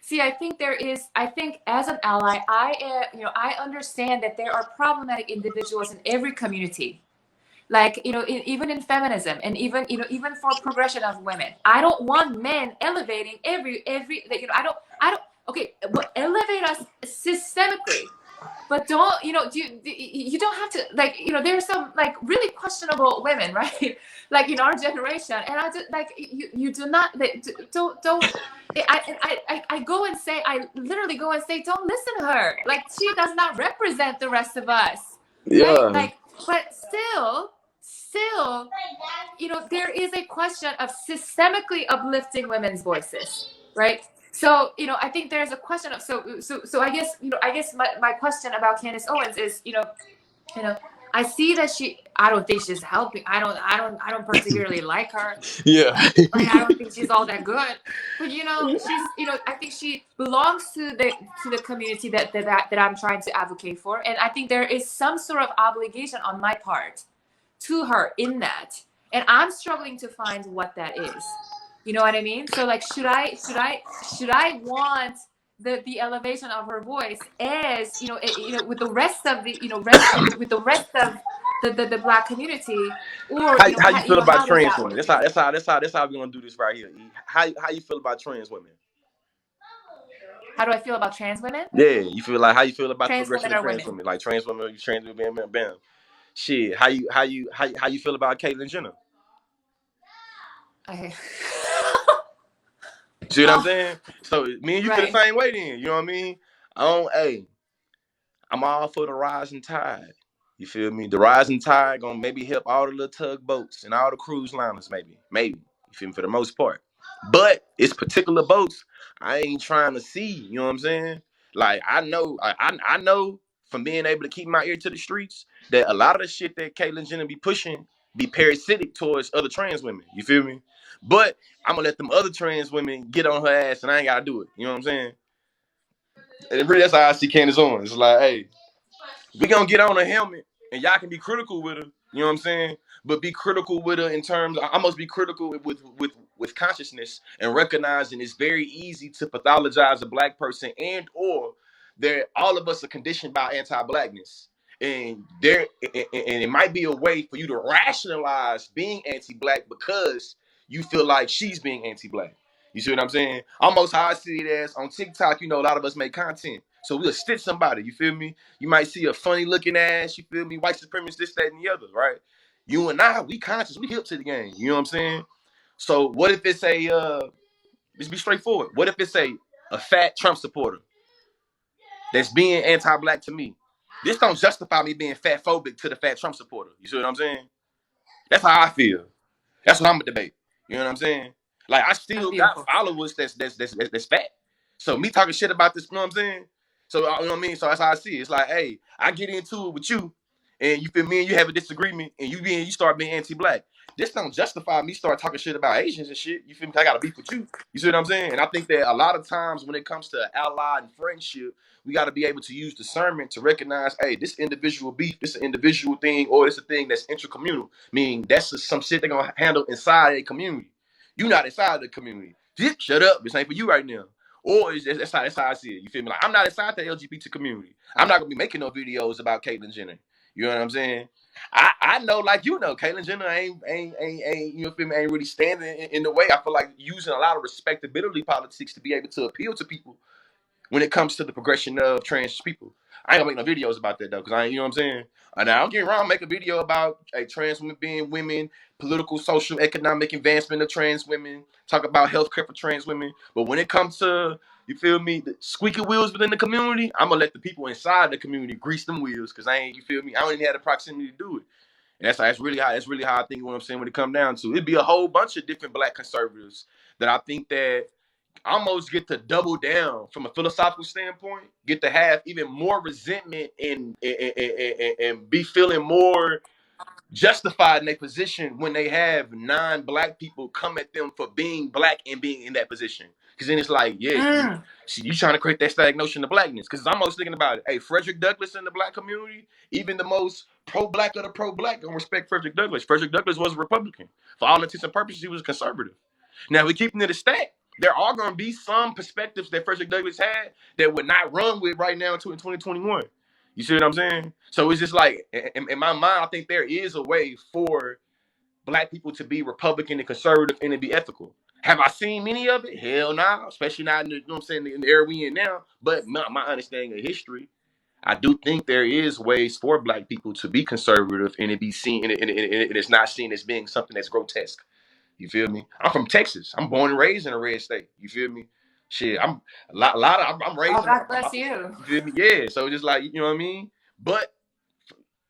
See, I think as an ally, I understand that there are problematic individuals in every community. Like, even in feminism, and even for progression of women. I don't want men elevating okay, but elevate us systemically. But don't, you don't have to, like, there's some, like, really questionable women, right? Like, in our generation. And I just, like, you do not, don't, I go and say, I literally go and say, don't listen to her. Like, she does not represent the rest of us. Yeah. Right? Like, but still, there is a question of systemically uplifting women's voices, right? So, I think there's a question of so I guess my question about Candace Owens is, I see that I don't think she's helping. I don't particularly like her. Yeah. Like, I don't think she's all that good. But she's I think she belongs to the community that I'm trying to advocate for. And I think there is some sort of obligation on my part to her in that. And I'm struggling to find what that is. You know what I mean? So, like, should I want the elevation of her voice as with the rest of the with the rest of the Black community, or How you feel about how does trans that women? work? That's how we're gonna do this right here. How you feel about trans women? How do I feel about trans women? Yeah, you feel like how you feel about the Trans progression women of are trans women. women? Like trans women, bam, bam, bam. Shit, how you feel about Caitlyn Jenner? Okay. See what I'm saying? So me and you feel the Right. same way then. You know what I mean? I'm all for the rising tide. You feel me? The rising tide gonna maybe help all the little tugboats and all the cruise liners, maybe. You feel me? For the most part. But it's particular boats I ain't trying to see. You know what I'm saying? Like I know from being able to keep my ear to the streets that a lot of the shit that Caitlyn Jenner be pushing be parasitic towards other trans women. You feel me? But I'm gonna let them other trans women get on her ass and I ain't gotta do it. You know what I'm saying? And really that's how I see Candace Owens. It's like, hey, we gonna get on a helmet and y'all can be critical with her. You know what I'm saying? But be critical with her in terms. I must be critical with consciousness and recognizing it's very easy to pathologize a Black person and or all of us are conditioned by anti-Blackness. And it might be a way for you to rationalize being anti-Black because you feel like she's being anti-black. You see what I'm saying? Almost how I see it as on TikTok, you know, a lot of us make content. So we'll stitch somebody, you feel me? You might see a funny looking ass, you feel me? White supremacist, this, that, and the other, right? You and I, we conscious, we hip to the game. You know what I'm saying? So what if it's let's be straightforward. What if it's a fat Trump supporter that's being anti-black to me? This don't justify me being fat phobic to the fat Trump supporter. You see what I'm saying? That's how I feel. That's what I'm gonna debate. You know what I'm saying? Like I still got followers that's fat. So me talking shit about this, you know what I'm saying? So you know what I mean? So that's how I see it. It's like, hey, I get into it with you, and you feel me, and you have a disagreement, and you start being anti-black. This don't justify me start talking shit about Asians and shit. You feel me? I gotta beef with you. You see what I'm saying? And I think that a lot of times when it comes to ally and friendship, we got to be able to use discernment to recognize, hey, this individual beef, this an individual thing, or it's a thing that's intercommunal. Meaning that's just some shit they're gonna handle inside a community. You not inside the community. Just shut up. This ain't for you right now. Or that's how I see it. You feel me? Like I'm not inside the LGBT community. I'm not gonna be making no videos about Caitlyn Jenner. You know what I'm saying? I know, like you know, Caitlyn Jenner ain't you know, feel me, ain't really standing in the way. I feel like using a lot of respectability politics to be able to appeal to people when it comes to the progression of trans people. I ain't gonna make no videos about that though, because I ain't, you know what I'm saying? Now, don't get me wrong, make a video about trans women being women, political, social, economic advancement of trans women, talk about healthcare for trans women. But when it comes to, you feel me, the squeaky wheels within the community, I'm gonna let the people inside the community grease them wheels, because I ain't, you feel me, I don't even have the proximity to do it. And that's really how I think what I'm saying when it come down to it. It'd be a whole bunch of different black conservatives that I think that almost get to double down from a philosophical standpoint, get to have even more resentment and be feeling more justified in their position when they have non-black people come at them for being black and being in that position. Because then it's like, yeah, you trying to create that static notion of blackness. Because I'm always thinking about it. Hey, Frederick Douglass in the black community, even the most pro-black of the pro-black, don't respect Frederick Douglass. Frederick Douglass was a Republican. For all intents and purposes, he was a conservative. Now, we keeping it a stack. There are going to be some perspectives that Frederick Douglass had that would not run with right now until 2021. You see what I'm saying? So it's just like, in my mind, I think there is a way for black people to be Republican and conservative and to be ethical. Have I seen many of it? Hell no, especially not in the, you know what I'm saying, in the era we in now. But my understanding of history, I do think there is ways for black people to be conservative and it be seen, and it's not seen as being something that's grotesque. You feel me? I'm from Texas. I'm born and raised in a red state. You feel me? Shit, I'm a lot of. I'm raised. Oh, God bless you. You feel me? Yeah. So just like, you know what I mean. But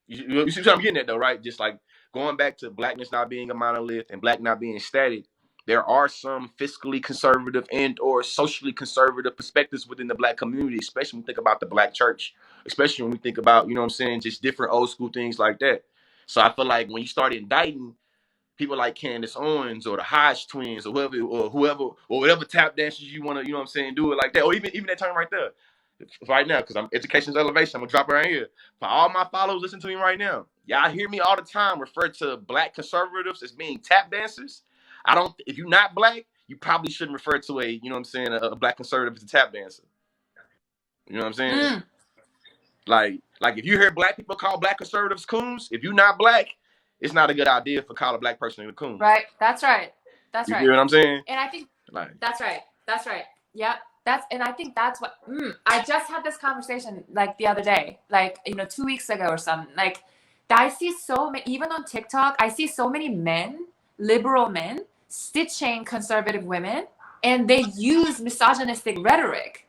you see what I'm getting at though, right? Just like going back to blackness not being a monolith and black not being static. There are some fiscally conservative and or socially conservative perspectives within the black community, especially when we think about the black church, especially when we think about, you know what I'm saying, just different old school things like that. So I feel like when you start indicting people like Candace Owens or the Hodge twins or whoever or whatever tap dancers you want to, you know what I'm saying, do it like that. Or even that term right there. Right now, because I'm education's elevation, I'm gonna drop it right here. For all my followers, listen to me right now. Y'all hear me all the time refer to black conservatives as being tap dancers. I don't, if you're not black, you probably shouldn't refer to a, you know what I'm saying, a black conservative as a tap dancer. You know what I'm saying? Like if you hear black people call black conservatives coons, if you're not black, it's not a good idea for call a black person a coon. Right. That's right. That's you right. You hear what I'm saying? And I think like, that's right. That's right. Yep. And I think that's what I just had this conversation like the other day, like, 2 weeks ago or something. Like, I see so many, even on TikTok, I see so many men, liberal men, stitching conservative women, and they use misogynistic rhetoric.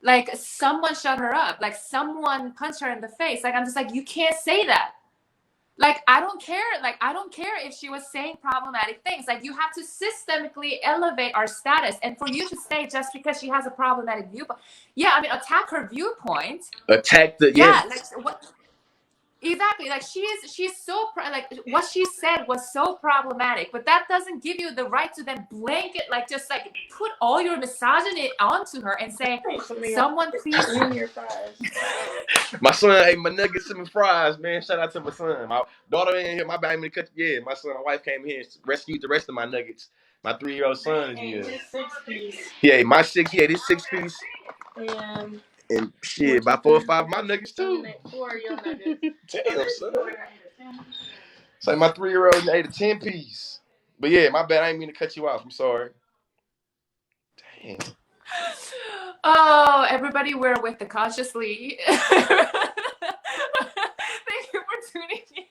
Like, someone shut her up, like someone punch her in the face. Like, I'm just like, you can't say that. Like, I don't care. Like, I don't care if she was saying problematic things. Like, you have to systemically elevate our status. And for you to say just because she has a problematic viewpoint, yeah, I mean, attack her viewpoint. Attack the like what? Exactly. Like, she's so like what she said was so problematic, but that doesn't give you the right to then blanket, like, just like put all your misogyny onto her and say, someone please. Your fries. My son ate my nuggets and my fries, man. Shout out to my son. My daughter in here, my baby cut. Yeah, my son, my wife came here and rescued the rest of my nuggets. My 3-year-old son is here. Yeah, my six. Yeah, this 6-piece. And shit, about 4 or 5 of my nuggets too. 4 of your nuggets. Damn, son. It's like my 3-year-old ate a 10-piece. But yeah, my bad. I ain't mean to cut you off. I'm sorry. Damn. Oh, everybody, we're with the Consciously. Thank you for tuning in.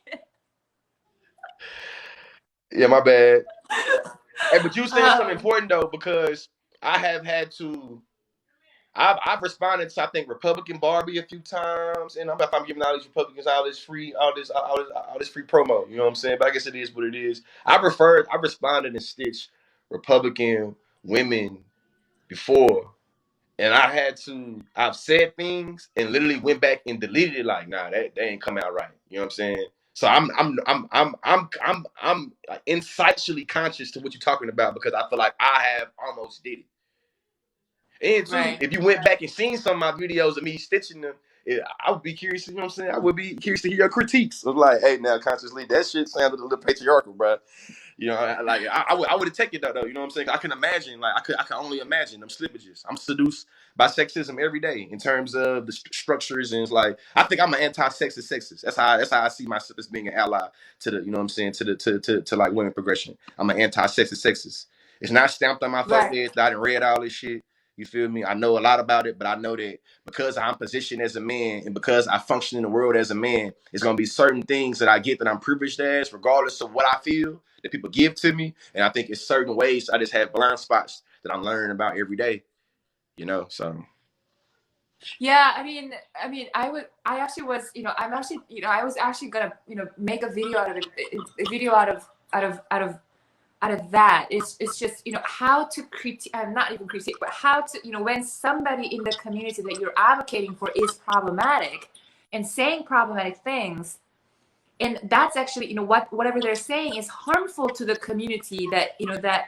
Yeah, my bad. Hey, but you said something important though, because I have had to. I've responded to, I think, Republican Barbie a few times, and I'm giving all these Republicans all this free promo. You know what I'm saying? But I guess it is what it is. I responded and stitched Republican women before, and I've said things and literally went back and deleted it. Like, nah, that they ain't come out right. You know what I'm saying? So I'm like insightfully conscious to what you're talking about, because I feel like I have almost did it. And too, Right. if you went back and seen some of my videos of me stitching them, I would be curious. You know what I'm saying? I would be curious to hear your critiques of like, hey, now consciously, that shit sounded a little patriarchal, bro. You know, I would have taken that though. You know what I'm saying? I can imagine, like I can only imagine them slippages. I'm seduced by sexism every day in terms of the structures, and it's like I think I'm an anti-sexist. That's how I see myself as being an ally to the, you know what I'm saying, to like women progression. I'm an anti-sexist. It's not stamped on my forehead that I done read all this shit. You feel me? I know a lot about it, but I know that because I'm positioned as a man and because I function in the world as a man, it's gonna be certain things that I get that I'm privileged as, regardless of what I feel that people give to me. And I think it's certain ways I just have blind spots that I'm learning about every day. You know, so Yeah, I actually was, I was actually gonna, make a video out of it, a video out of that. It's just, how to critique, not even critique, but how to, when somebody in the community that you're advocating for is problematic and saying problematic things, and that's actually, whatever they're saying is harmful to the community that,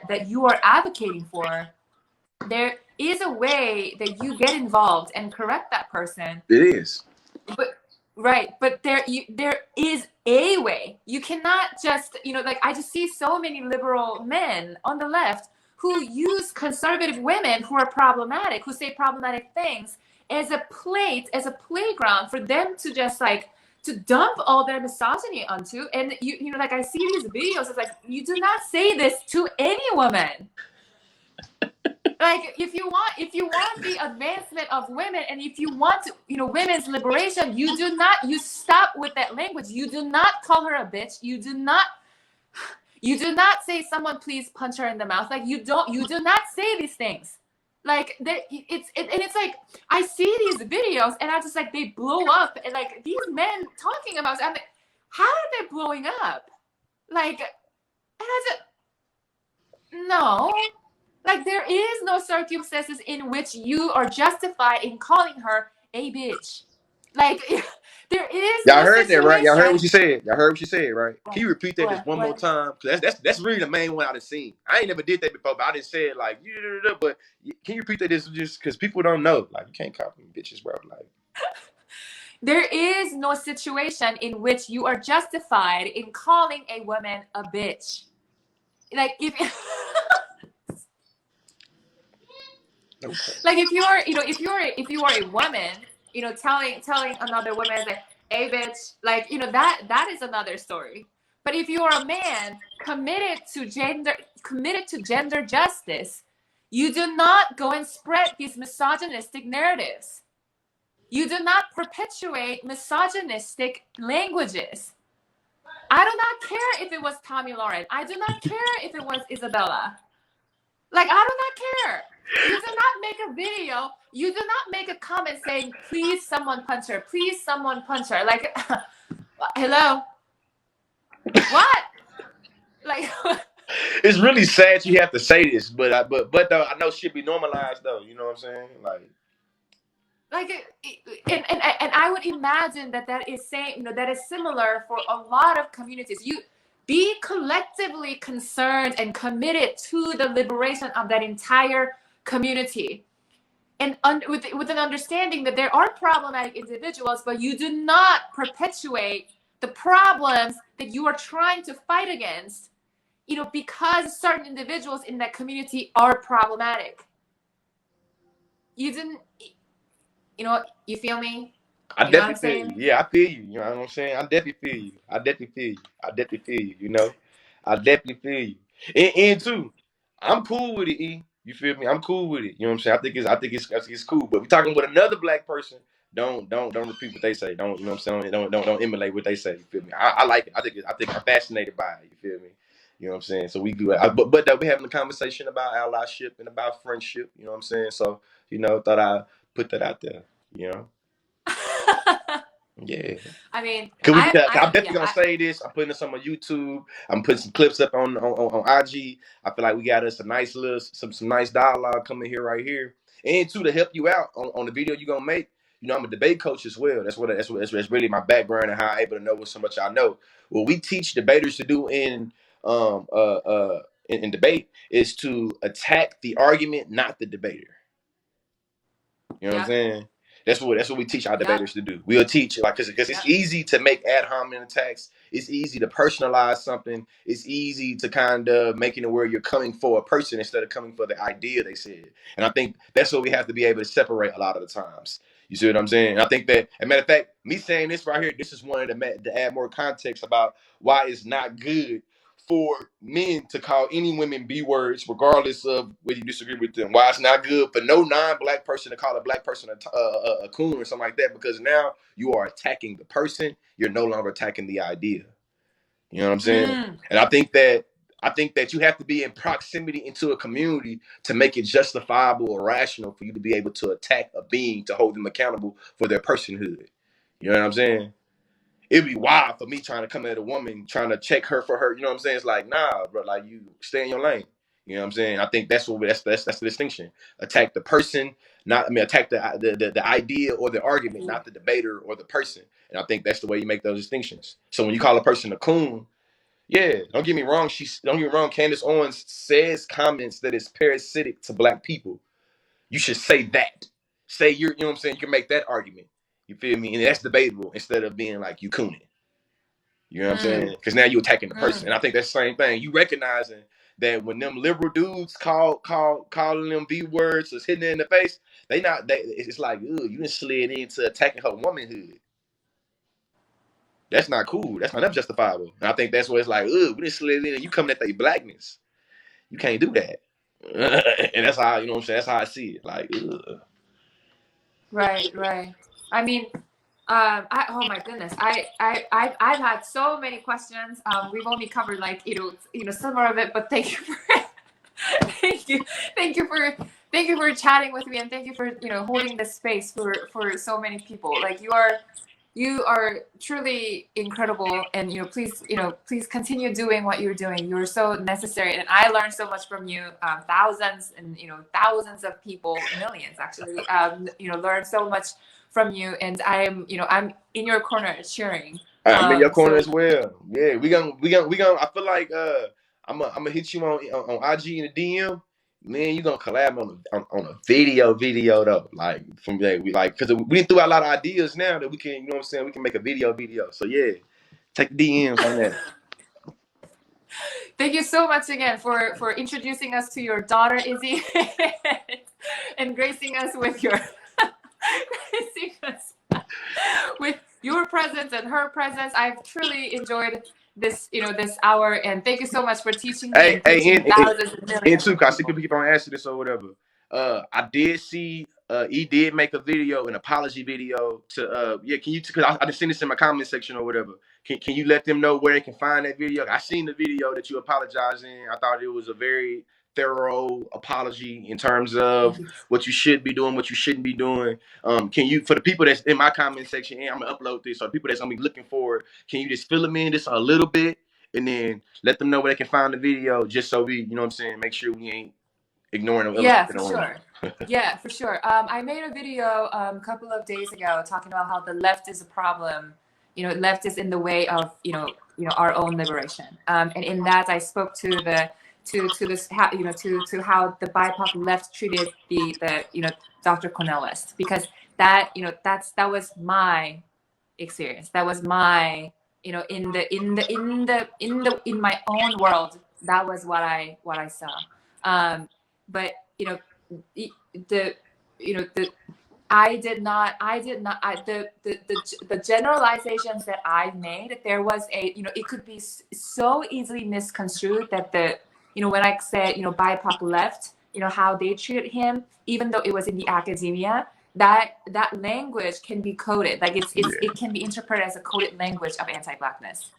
that you are advocating for. There is a way that you get involved and correct that person. it is. But right, but there is a way. You cannot just, like I just see so many liberal men on the left who use conservative women who are problematic, who say problematic things as a playground for them to just like to dump all their misogyny onto. And like I see these videos, it's like, you do not say this to any woman. Like if you want the advancement of women, and if you want to, women's liberation, you stop with that language. You do not call her a bitch. You do not say, someone please punch her in the mouth. Like you do not say these things. Like it's like I see these videos and I just like, they blow up, and like these men talking about it, I'm like, how are they blowing up? Like, and I just, no. Like, there is no circumstances in which you are justified in calling her a bitch. Like, there is Y'all no heard that, right? Y'all heard what situation. she said. Y'all heard what she said, right? Can you repeat that just one more What? time? Cause that's really the main one I done seen. I ain't never did that before, but I didn't say it like, but can you repeat that just because people don't know? Like, you can't call them bitches, bro. Like, There is no situation in which you are justified in calling a woman a bitch. Like, if like if you are a woman, telling another woman like, hey bitch, like, that is another story. But if you are a man committed to gender justice, you do not go and spread these misogynistic narratives. You do not perpetuate misogynistic languages. I do not care if it was Tommy Lauren. I do not care if it was Isabella. Like, I do not care. You do not make a video. You do not make a comment saying, please someone punch her. Please someone punch her. Like, hello? What? Like, it's really sad you have to say this, but though I know shit be normalized though. You know what I'm saying? like, and I would imagine that is saying, that is similar for a lot of communities. You be collectively concerned and committed to the liberation of that entire community, and with an understanding that there are problematic individuals, but you do not perpetuate the problems that you are trying to fight against, because certain individuals in that community are problematic. You didn't, you feel me? I You know what I'm definitely feel saying? you. Yeah, I feel you. You know what I'm saying? I definitely feel you. I definitely feel you. You know, I definitely feel you. And two, I'm cool with it, E. You feel me? I'm cool with it. You know what I'm saying? I think it's cool. But we talking with another black person. Don't repeat what they say. Don't, you know what I'm saying? Don't emulate what they say. You feel me? I like it. I think I'm fascinated by it. You feel me? You know what I'm saying? So we do it. But that we having a conversation about allyship and about friendship. You know what I'm saying? So thought I put that out there. You know? Yeah. I mean, Cause I'm I'm definitely yeah. gonna say this. I'm putting this on my YouTube. I'm putting some clips up on IG. I feel like we got us a nice little some nice dialogue coming here right here. And two, to help you out on the video you're gonna make. I'm a debate coach as well. That's really my background and how I'm able to know what so much I know. What we teach debaters to do in debate is to attack the argument, not the debater. You know what I'm Yep. saying? That's what we teach our Yep. debaters to do. We'll teach like because it's Yep. easy to make ad hominem attacks. It's easy to personalize something. It's easy to kind of making it where you're coming for a person instead of coming for the idea they said. And I think that's what we have to be able to separate a lot of the times. You see what I'm saying? And I think that, as a matter of fact, me saying this right here, this is one of to add more context about why it's not good for men to call any women B words, regardless of whether you disagree with them. Why it's not good for no non-black person to call a black person a coon or something like that, because now you are attacking the person. You're no longer attacking the idea. You know what I'm saying? And I think that you have to be in proximity into a community to make it justifiable or rational for you to be able to attack a being to hold them accountable for their personhood. You know what I'm saying? It'd be wild for me trying to come at a woman, trying to check her for her. You know what I'm saying? It's like, nah, bro, like you stay in your lane. You know what I'm saying? I think that's the distinction. Attack the person, attack the idea or the argument, not the debater or the person. And I think that's the way you make those distinctions. So when you call a person a coon, yeah, don't get me wrong. Don't get me wrong. Candace Owens says comments that is parasitic to black people. You should say that. Say you know what I'm saying? You can make that argument. You feel me? And that's debatable instead of being like you cooning. You know what I'm saying? Because now you're attacking the person. And I think that's the same thing. You recognizing that when them liberal dudes calling them B words or hitting it in the face, it's like, ooh, you done slid into attacking her womanhood. That's not cool. That's not justifiable. And I think that's where it's like, ooh, we done slid in and you coming at their blackness. You can't do that. And that's how, you know what I'm saying? That's how I see it. Like, ugh. Right. I mean, oh my goodness, I've had so many questions. We've only covered like some of it, but thank you for thank you for chatting with me, and thank you for holding this space for so many people. Like you are truly incredible, and please continue doing what you're doing. You're so necessary, and I learned so much from you. Thousands and thousands of people, millions actually, learned so much from you, and I'm in your corner cheering. I'm in your corner So as well. Yeah, we gonna. I feel like I'm gonna hit you on IG in the DM. Man, you gonna collab on a video though. Like from we like because we threw out a lot of ideas now that we can what I'm saying, we can make a video. So yeah, take the DMs on that. thank you so much again for introducing us to your daughter Izzy and gracing us with your gracing us with your presence and her presence. I've truly enjoyed this hour, and thank you so much for teaching me and teaching thousands and And millions too, of cause I see people. people keep on asking this or whatever. I did see he did make a video, an apology video to can you because I just seen this in my comment section or whatever. Can you let them know where they can find that video? I seen the video that you apologized in. I thought it was a very thorough apology in terms of Thank you. what you should be doing, what you shouldn't be doing. Can you, for the people that's in my comment section, and I'm gonna upload this, so the people that's gonna be looking for it, can you just fill them in just a little bit and then let them know where they can find the video, just so we, you know what I'm saying, make sure we ain't ignoring them. Yeah, for sure. Yeah, for sure. I made a video a couple of days ago talking about how the left is a problem. Left is in the way of our own liberation. And in that, I spoke to this to how the BIPOC left treated the Dr. Cornel West, because that was my experience. That was my in my own world. That was what I saw. But the the generalizations that I made, there was it could be so easily misconstrued that when I said, BIPOC left, how they treated him, even though it was in the academia, that language can be coded. Like it can be interpreted as a coded language of anti-Blackness,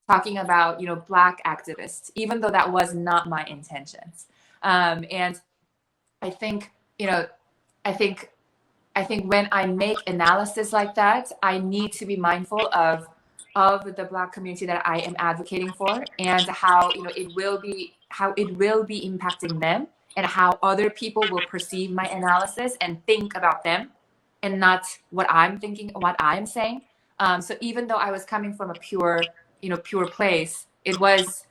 talking about, Black activists, even though that was not my intentions. And I think, I think I think when I make analysis like that, I need to be mindful of the Black community that I am advocating for, and how it will be impacting them, and how other people will perceive my analysis and think about them, and not what I'm thinking, what I'm saying. So even though I was coming from a pure place, it was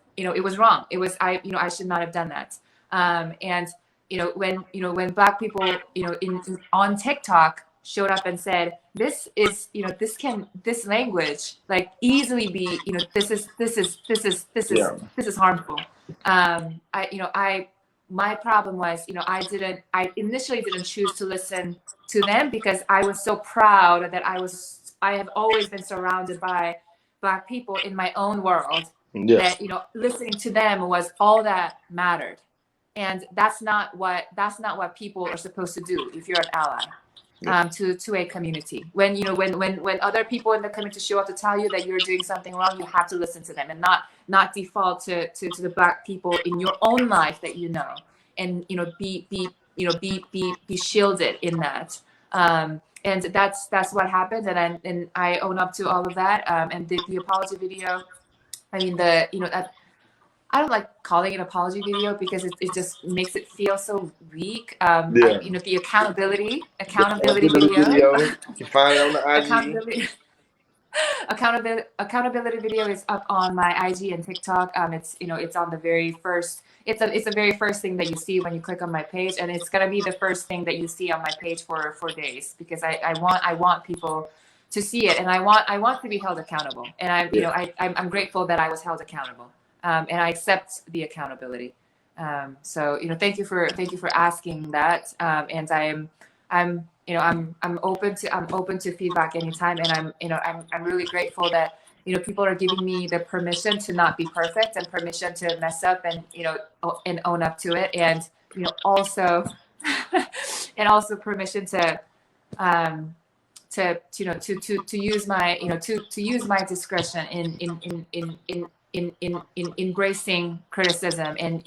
wrong. I should not have done that. And when Black people, on TikTok showed up and said, this language like easily be, this is harmful. My problem was, I initially didn't choose to listen to them, because I was so proud that I have always been surrounded by Black people in my own world, that listening to them was all that mattered. And that's not what people are supposed to do if you're an ally, to a community. When other people in the community show up to tell you that you're doing something wrong, you have to listen to them, and not default to the Black people in your own life that and be shielded in that. And that's what happened, and I own up to all of that, and did the apology video. I mean, I don't like calling it apology video, because it just makes it feel so weak. The accountability video. You can find it on the IG. Accountability video is up on my IG and TikTok. It's on the very first. It's the very first thing that you see when you click on my page, and it's gonna be the first thing that you see on my page for days, because I want people to see it, and I want to be held accountable. And I'm grateful that I was held accountable, and I accept the accountability. So thank you for asking that, and I'm open to feedback anytime, and I'm really grateful that people are giving me the permission to not be perfect, and permission to mess up, and and own up to it, and also and also permission to use my to use my discretion in embracing criticism, and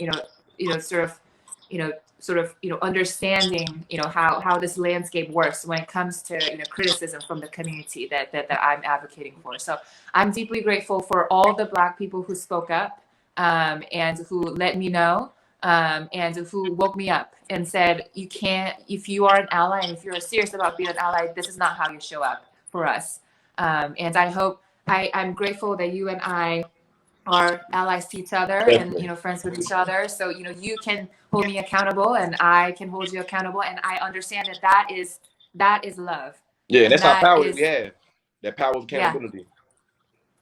sort of understanding how this landscape works when it comes to criticism from the community that I'm advocating for. So I'm deeply grateful for all the Black people who spoke up, and who let me know, and who woke me up and said, you can't, if you are an ally, and if you're serious about being an ally, this is not how you show up for us. And I'm grateful that you and I are allies to each other, Definitely. and friends with each other. So you can hold me accountable, and I can hold you accountable, and I understand that is love. Yeah, and that's our power is, that we have. That power of accountability.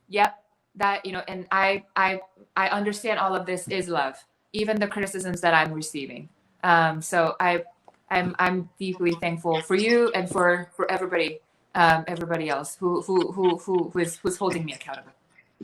Yep. That and I understand all of this is love, even the criticisms that I'm receiving. So I'm deeply thankful for you, and for everybody else who's holding me accountable.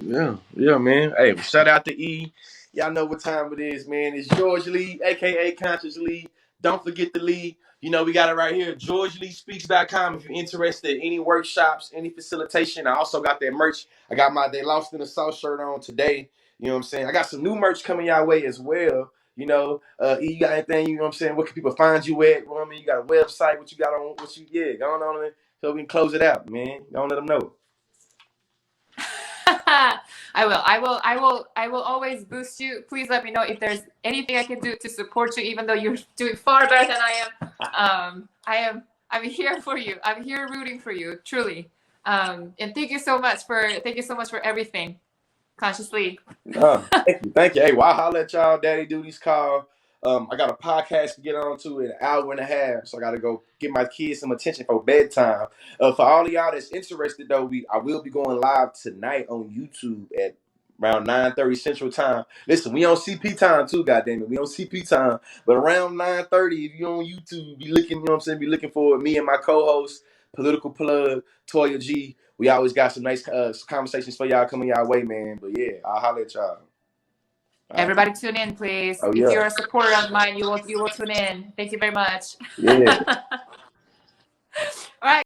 Yeah, man. Hey, shout out to E. Y'all know what time it is, man. It's George Lee, aka Conscious Lee. Don't forget the Lee. We got it right here. GeorgeLeeSpeaks.com if you're interested in any workshops, any facilitation. I also got that merch. I got my They Lost in the South shirt on today. You know what I'm saying? I got some new merch coming y'all way as well. E, you got anything, you know what I'm saying? What can people find you at? You know what I mean? You got a website, what you got on, going on, man. So we can close it out, man. Don't let them know. I will always boost you. Please let me know if there's anything I can do to support you, even though you're doing far better than I am. I'm here for you. I'm here rooting for you, truly. And thank you so much for everything. Consciously. Thank you. Hey, well, I'll holler at y'all. Daddy Duties call. I got a podcast to get on to in an hour and a half, so I got to go get my kids some attention for bedtime. For all of y'all that's interested, though, I will be going live tonight on YouTube at around 9:30 Central Time. Listen, we on CP time too, goddammit. We on CP time, but around 9:30, if you're on YouTube, be looking, be looking for me and my co-host, Political Plug, Toya G. We always got some nice conversations for y'all coming y'all way, man. But yeah, I'll holler at y'all. Everybody tune in, please. Oh, If yeah. you're a supporter of mine, you will tune in. Thank you very much. Yeah. All right.